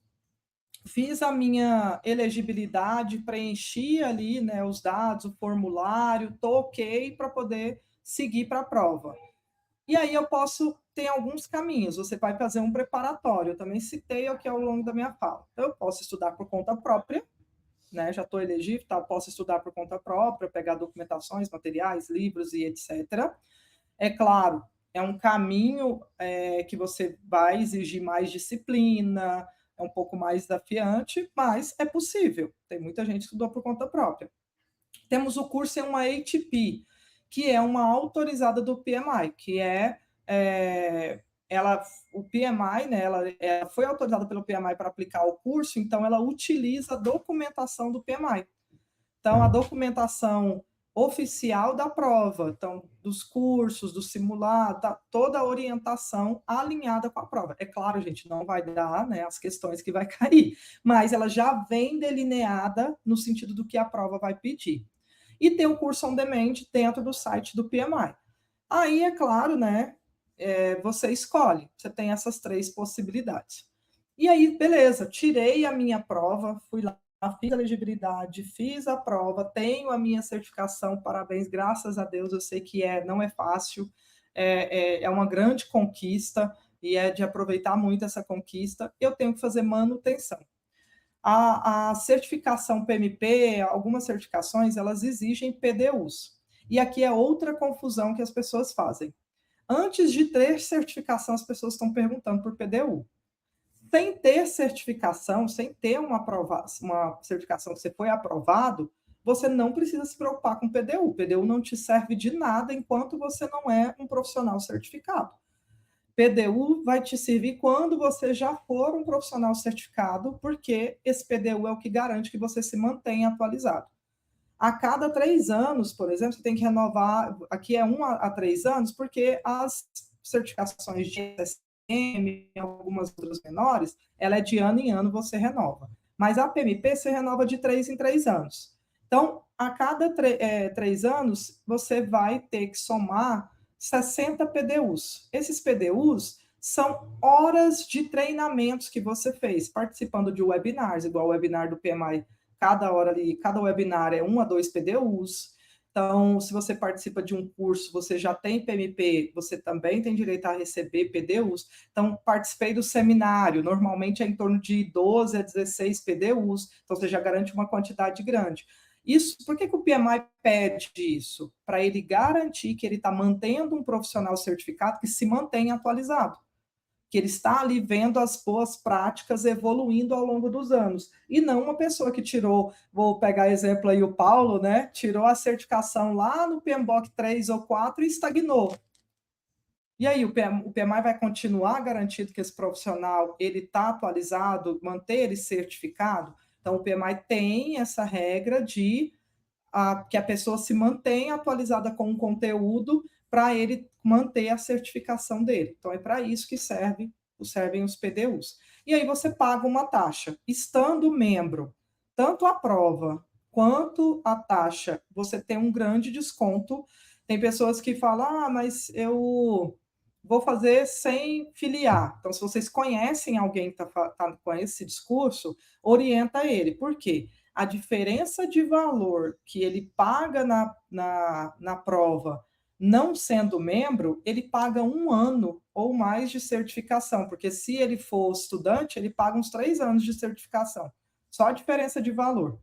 fiz a minha elegibilidade, preenchi ali, né, os dados, o formulário, estou ok para poder seguir para a prova. E aí eu ter alguns caminhos, você vai fazer um preparatório, eu também citei aqui ao longo da minha fala. Então, eu posso estudar por conta própria, né, já estou elegível, tá, posso estudar por conta própria, pegar documentações, materiais, livros e etc. É claro, é um caminho que você vai exigir mais disciplina, é um pouco mais desafiante, mas é possível. Tem muita gente que estudou por conta própria. Temos o curso em uma ATP, que é uma autorizada do PMI, que o PMI, né, ela foi autorizada pelo PMI para aplicar o curso, então ela utiliza a documentação do PMI. Então, a documentação oficial da prova, então, dos cursos, do simulado, toda a orientação alinhada com a prova. É claro, gente, não vai dar, né, as questões que vai cair, mas ela já vem delineada no sentido do que a prova vai pedir. E tem o curso on demand dentro do site do PMI. Aí, é claro, né, você escolhe, você tem essas 3 possibilidades. E aí, beleza, tirei a minha prova, fui lá, fiz a elegibilidade, fiz a prova, tenho a minha certificação, parabéns, graças a Deus, eu sei que não é fácil, é uma grande conquista, e é de aproveitar muito essa conquista, eu tenho que fazer manutenção. A certificação PMP, algumas certificações, elas exigem PDUs. E aqui é outra confusão que as pessoas fazem. Antes de ter certificação, as pessoas estão perguntando por PDU. Sem ter certificação, sem ter uma certificação que você foi aprovado, você não precisa se preocupar com PDU. PDU não te serve de nada enquanto você não é um profissional certificado. PDU vai te servir quando você já for um profissional certificado, porque esse PDU é o que garante que você se mantenha atualizado. A cada 3 anos, por exemplo, você tem que renovar, aqui é 1 a 3 anos, porque as certificações de SSM, algumas outras menores, ela é de ano em ano, você renova. Mas a PMP você renova de 3 em 3 anos. Então, a cada 3 anos, você vai ter que somar 60 PDUs. Esses PDUs são horas de treinamentos que você fez, participando de webinars, igual o webinar do PMI, cada webinar é 1 a 2 PDUs. Então, se você participa de um curso, você já tem PMP, você também tem direito a receber PDUs. Então, participei do seminário, normalmente é em torno de 12 a 16 PDUs, então você já garante uma quantidade grande. Isso, por que o PMI pede isso? Para ele garantir que ele está mantendo um profissional certificado que se mantém atualizado, que ele está ali vendo as boas práticas evoluindo ao longo dos anos, e não uma pessoa que tirou, vou pegar exemplo aí o Paulo, né, tirou a certificação lá no PMBOK 3 ou 4 e estagnou. E aí o PMI vai continuar garantido que esse profissional ele está atualizado, manter ele certificado? Então, o PMI tem essa regra de que a pessoa se mantenha atualizada com o conteúdo para ele manter a certificação dele. Então, é para isso que servem os PDUs. E aí você paga uma taxa. Estando membro, tanto a prova quanto a taxa, você tem um grande desconto. Tem pessoas que falam, mas eu vou fazer sem filiar. Então, se vocês conhecem alguém que tá com esse discurso, orienta ele. Por quê? A diferença de valor que ele paga na prova, não sendo membro, ele paga 1 ano ou mais de certificação, porque se ele for estudante, ele paga uns 3 anos de certificação. Só a diferença de valor.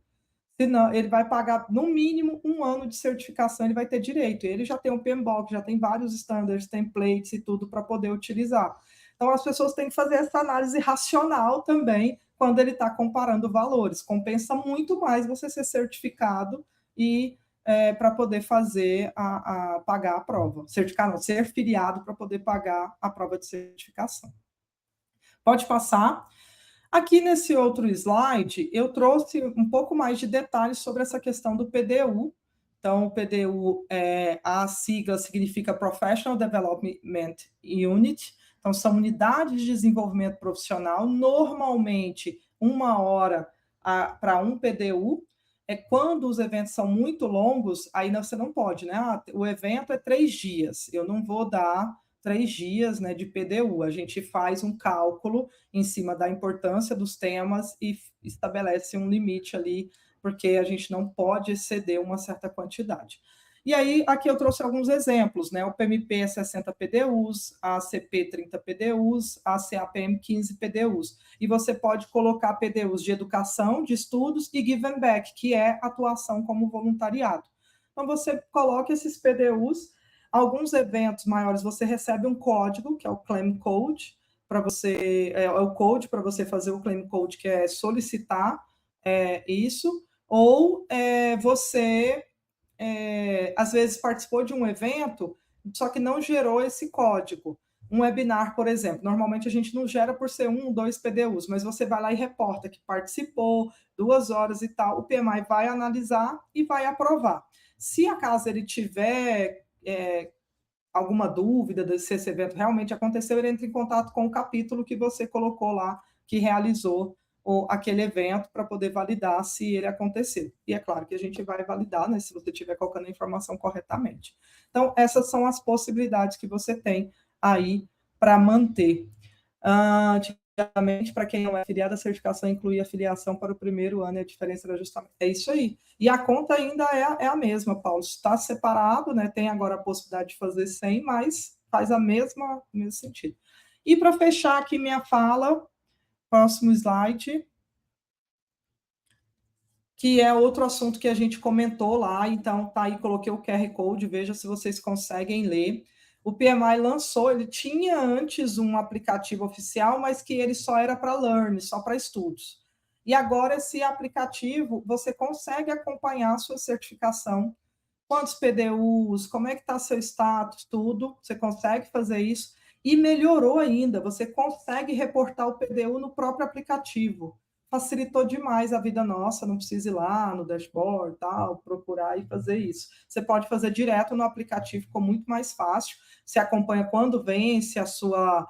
Senão, ele vai pagar, no mínimo, 1 ano de certificação, ele vai ter direito. Ele já tem um PMBOK, já tem vários standards, templates e tudo para poder utilizar. Então, as pessoas têm que fazer essa análise racional também, quando ele está comparando valores. Compensa muito mais você ser certificado e para poder fazer pagar a prova. Certificar não, ser filiado para poder pagar a prova de certificação. Pode passar. Aqui nesse outro slide, eu trouxe um pouco mais de detalhes sobre essa questão do PDU. Então, o PDU, a sigla significa Professional Development Unit. Então, são unidades de desenvolvimento profissional, normalmente 1 hora para um PDU. Quando os eventos são muito longos, aí você não pode, né? O evento é 3 dias, eu não vou dar 3 dias, né, de PDU. A gente faz um cálculo em cima da importância dos temas e estabelece um limite ali, porque a gente não pode exceder uma certa quantidade. E aí, aqui eu trouxe alguns exemplos, né? O PMP é 60 PDUs, a ACP 30 PDUs, a CAPM 15 PDUs. E você pode colocar PDUs de educação, de estudos e give and back, que é atuação como voluntariado. Então, você coloca esses PDUs. Alguns eventos maiores você recebe um código, que é o Claim Code, para você, é o code para você fazer o Claim Code, que é solicitar isso, ou você, às vezes, participou de um evento, só que não gerou esse código. Um webinar, por exemplo, normalmente a gente não gera por ser 1 ou 2 PDUs, mas você vai lá e reporta que participou, 2 horas e tal, o PMI vai analisar e vai aprovar. Se acaso ele tiver alguma dúvida se esse evento realmente aconteceu, ele entra em contato com o capítulo que você colocou lá, que realizou aquele evento, para poder validar se ele aconteceu. E é claro que a gente vai validar, né, se você estiver colocando a informação corretamente. Então, essas são as possibilidades que você tem aí para manter. Antigamente, para quem não é afiliado, a certificação incluía a filiação para o primeiro ano e a diferença era justamente. É isso aí. E a conta ainda é a mesma, Paulo. Está separado, né? Tem agora a possibilidade de fazer 100, mas faz o mesmo sentido. E para fechar aqui minha fala, próximo slide, que é outro assunto que a gente comentou lá. Então, tá aí, coloquei o QR Code, veja se vocês conseguem ler. O PMI lançou, ele tinha antes um aplicativo oficial, mas que ele só era para learn, só para estudos. E agora esse aplicativo, você consegue acompanhar a sua certificação, quantos PDUs, como é que está seu status, tudo, você consegue fazer isso. E melhorou ainda, você consegue reportar o PDU no próprio aplicativo. Facilitou demais a vida nossa, não precisa ir lá no dashboard, tal, procurar e fazer isso. Você pode fazer direto no aplicativo, ficou muito mais fácil. Você acompanha quando vence a sua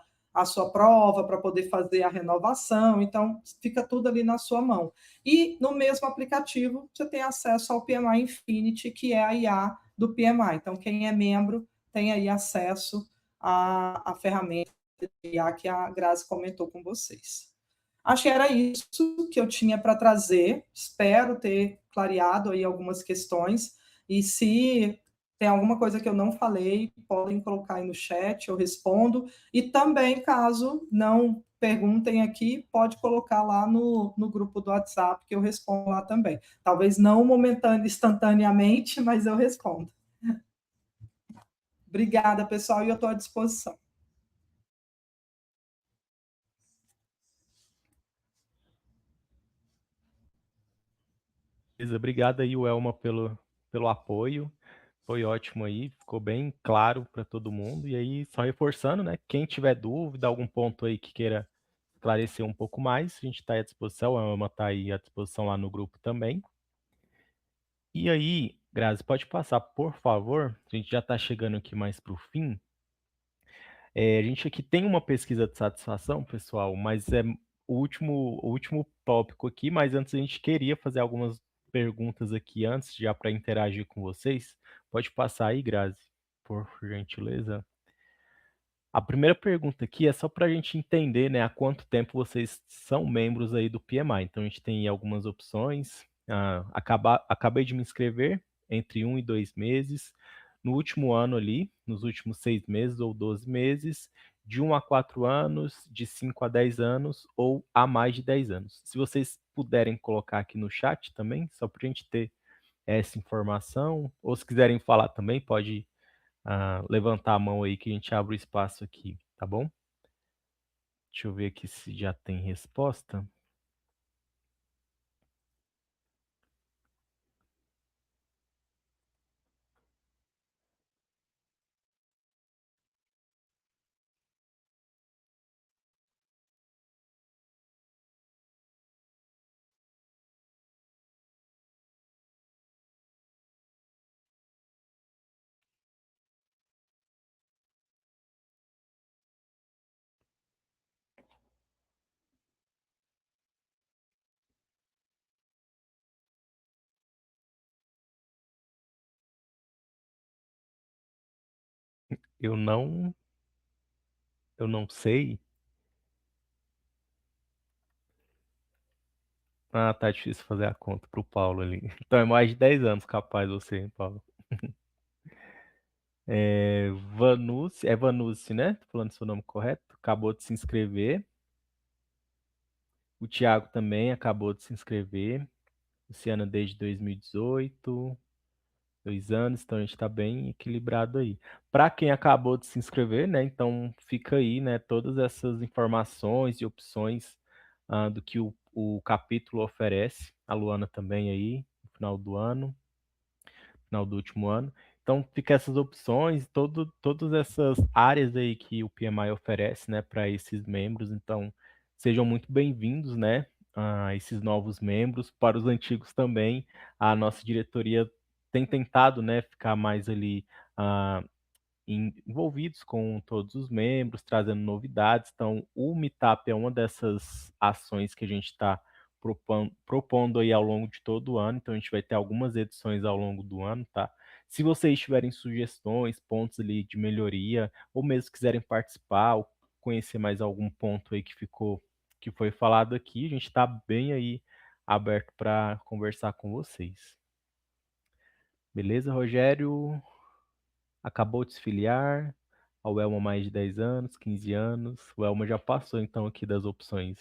prova para poder fazer a renovação, então fica tudo ali na sua mão. E no mesmo aplicativo você tem acesso ao PMI Infinity, que é a IA do PMI. Então, quem é membro tem aí acesso à ferramenta de IA que a Grazi comentou com vocês. Acho que era isso que eu tinha para trazer. Espero ter clareado aí algumas questões. E se tem alguma coisa que eu não falei, podem colocar aí no chat, eu respondo. E também, caso não perguntem aqui, pode colocar lá no grupo do WhatsApp, que eu respondo lá também. Talvez não instantaneamente, mas eu respondo. Obrigada, pessoal, e eu estou à disposição. Beleza, obrigado aí, Welma, pelo apoio. Foi ótimo aí, ficou bem claro para todo mundo. E aí, só reforçando, né? Quem tiver dúvida, algum ponto aí que queira esclarecer um pouco mais, a gente está à disposição, a Ama está aí à disposição lá no grupo também. E aí, Grazi, pode passar, por favor? A gente já está chegando aqui mais para o fim. A gente aqui tem uma pesquisa de satisfação, pessoal, mas é o último tópico aqui, mas antes a gente queria fazer algumas perguntas aqui antes, já para interagir com vocês. Pode passar aí, Grazi, por gentileza. A primeira pergunta aqui é só para a gente entender, né, há quanto tempo vocês são membros aí do PMI. Então, a gente tem algumas opções. Acabei de me inscrever entre 1 e 2 meses. No último ano ali, nos últimos 6 meses ou 12 meses, de 1 a 4 anos, de 5 a 10 anos ou há mais de 10 anos. Se vocês puderem colocar aqui no chat também, só para a gente ter essa informação, ou se quiserem falar também, pode levantar a mão aí que a gente abre o espaço aqui, tá bom? Deixa eu ver aqui se já tem resposta. Eu não, eu não sei. Ah, tá difícil fazer a conta pro Paulo ali. Então é mais de 10 anos capaz você, hein, Paulo? Vanucci, né? Tô falando seu nome correto. Acabou de se inscrever. O Thiago também acabou de se inscrever. Luciana desde 2018. 2 anos, então a gente está bem equilibrado aí. Para quem acabou de se inscrever, né? Então fica aí, né? Todas essas informações e opções do que o capítulo oferece. A Luana também aí, no final do ano, final do último ano. Então fica essas opções, todas essas áreas aí que o PMI oferece, né? Para esses membros. Então sejam muito bem-vindos, né? A esses novos membros, para os antigos também. A nossa diretoria tem tentado, né, ficar mais ali ah, envolvidos com todos os membros, trazendo novidades. Então, o Meetup é uma dessas ações que a gente está propondo aí ao longo de todo o ano. Então, a gente vai ter algumas edições ao longo do ano, tá? Se vocês tiverem sugestões, pontos ali de melhoria, ou mesmo quiserem participar, ou conhecer mais algum ponto aí que foi falado aqui, a gente está bem aí aberto para conversar com vocês. Beleza, Rogério? Acabou de se filiar. A Elma mais de 10 anos, 15 anos. O Elma já passou então aqui das opções.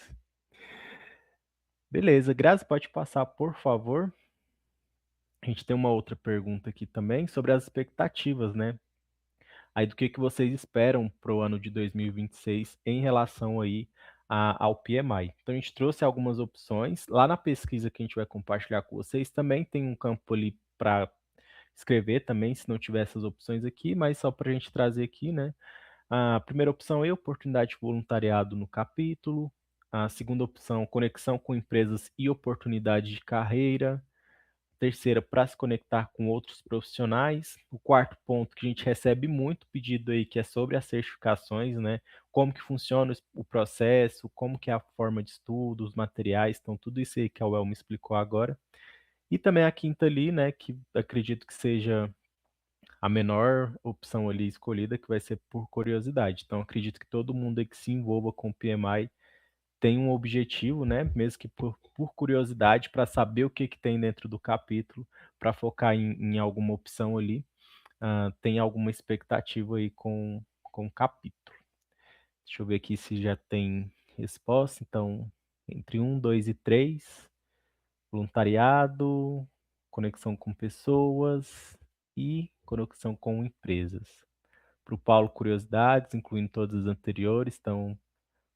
Beleza, Grazi, pode passar, por favor. A gente tem uma outra pergunta aqui também sobre as expectativas, né? Aí do que vocês esperam para o ano de 2026 em relação aí ao PMI. Então a gente trouxe algumas opções. Lá na pesquisa que a gente vai compartilhar com vocês também tem um campo ali para escrever também, se não tiver essas opções aqui, mas só para a gente trazer aqui, né? A primeira opção é oportunidade de voluntariado no capítulo. A segunda opção, conexão com empresas e oportunidade de carreira. Terceira, para se conectar com outros profissionais. O quarto ponto que a gente recebe muito pedido aí, que é sobre as certificações, né? Como que funciona o processo, como que é a forma de estudo, os materiais, então tudo isso aí que a UEL me explicou agora. E também a quinta ali, né, que acredito que seja a menor opção ali escolhida, que vai ser por curiosidade. Então, acredito que todo mundo aí que se envolva com o PMI tem um objetivo, né? Mesmo que por curiosidade, para saber o que tem dentro do capítulo, para focar em alguma opção ali, tem alguma expectativa aí com o capítulo. Deixa eu ver aqui se já tem resposta. Então, entre 1, 2 e 3, voluntariado, conexão com pessoas e conexão com empresas. Para o Paulo, curiosidades, incluindo todas as anteriores, estão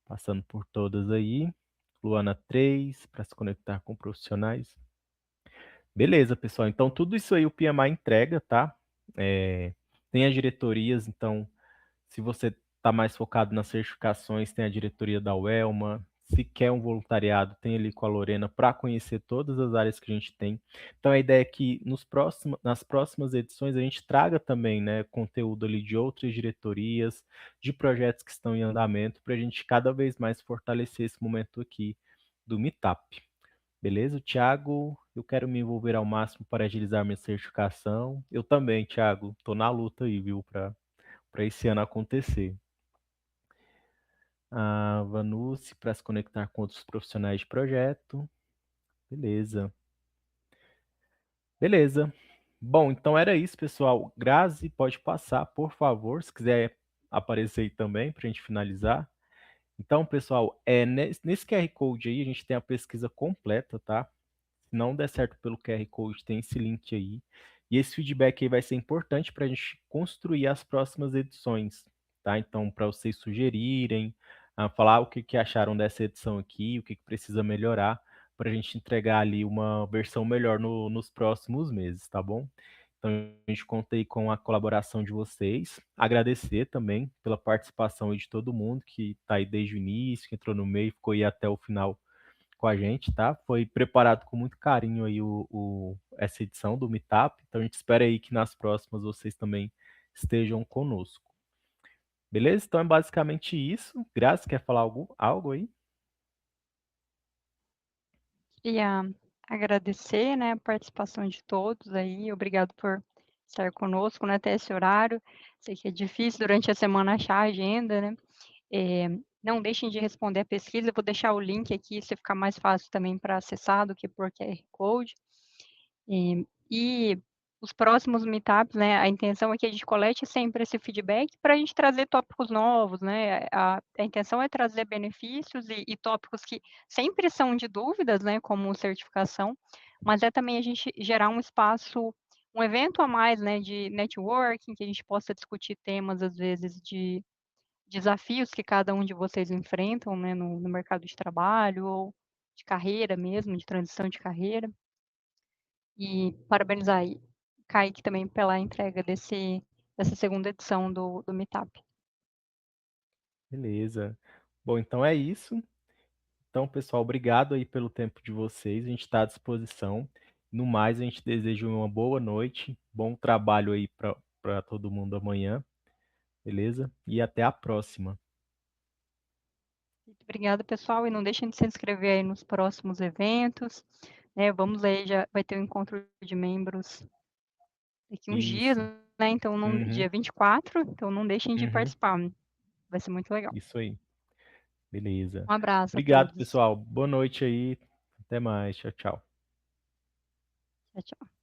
passando por todas aí. Luana 3, para se conectar com profissionais. Beleza, pessoal. Então, tudo isso aí o PMI entrega, tá? Tem as diretorias, então, se você está mais focado nas certificações, tem a diretoria da UELMA. Se quer um voluntariado, tem ali com a Lorena para conhecer todas as áreas que a gente tem. Então, a ideia é que nas próximas edições a gente traga também, né, conteúdo ali de outras diretorias, de projetos que estão em andamento, para a gente cada vez mais fortalecer esse momento aqui do Meetup. Beleza, Thiago? Eu quero me envolver ao máximo para agilizar minha certificação. Eu também, Thiago. Tô na luta aí, viu, para esse ano acontecer. A Vanucci para se conectar com outros profissionais de projeto. Beleza. Beleza. Bom, então era isso, pessoal. Grazi, pode passar, por favor, se quiser aparecer aí também para a gente finalizar. Então, pessoal, nesse QR Code aí a gente tem a pesquisa completa, tá? Se não der certo pelo QR Code, tem esse link aí. E esse feedback aí vai ser importante para a gente construir as próximas edições, tá? Então, para vocês sugerirem, falar o que acharam dessa edição aqui, o que precisa melhorar, para a gente entregar ali uma versão melhor nos próximos meses, tá bom? Então, a gente conta aí com a colaboração de vocês. Agradecer também pela participação aí de todo mundo que está aí desde o início, que entrou no meio, ficou aí até o final com a gente, tá? Foi preparado com muito carinho aí essa edição do Meetup, então a gente espera aí que nas próximas vocês também estejam conosco. Beleza? Então é basicamente isso. Graça, quer falar algo aí? Queria agradecer, né, a participação de todos aí, obrigado por estar conosco, né, até esse horário. Sei que é difícil durante a semana achar a agenda, né. Não deixem de responder a pesquisa, eu vou deixar o link aqui, se ficar mais fácil também para acessar do que por QR Code. E os próximos meetups, né, a intenção é que a gente colete sempre esse feedback para a gente trazer tópicos novos, né, a intenção é trazer benefícios e tópicos que sempre são de dúvidas, né, como certificação, mas é também a gente gerar um espaço, um evento a mais, né, de networking, que a gente possa discutir temas, às vezes, de desafios que cada um de vocês enfrentam, né, no mercado de trabalho ou de carreira mesmo, de transição de carreira. E parabenizar aí Kaique também pela entrega dessa segunda edição do Meetup. Beleza. Bom, então é isso. Então, pessoal, obrigado aí pelo tempo de vocês. A gente está à disposição. No mais, a gente deseja uma boa noite, bom trabalho aí para todo mundo amanhã, beleza? E até a próxima. Muito obrigada, pessoal, e não deixem de se inscrever aí nos próximos eventos, né, vamos aí, já vai ter um encontro de membros daqui uns dias, Isso. né, então Uhum, dia 24, então não deixem de uhum. participar, vai ser muito legal. Isso aí. Beleza. Um abraço a Obrigado, todos. pessoal. Boa noite aí. Até mais. Tchau, tchau. Tchau, tchau.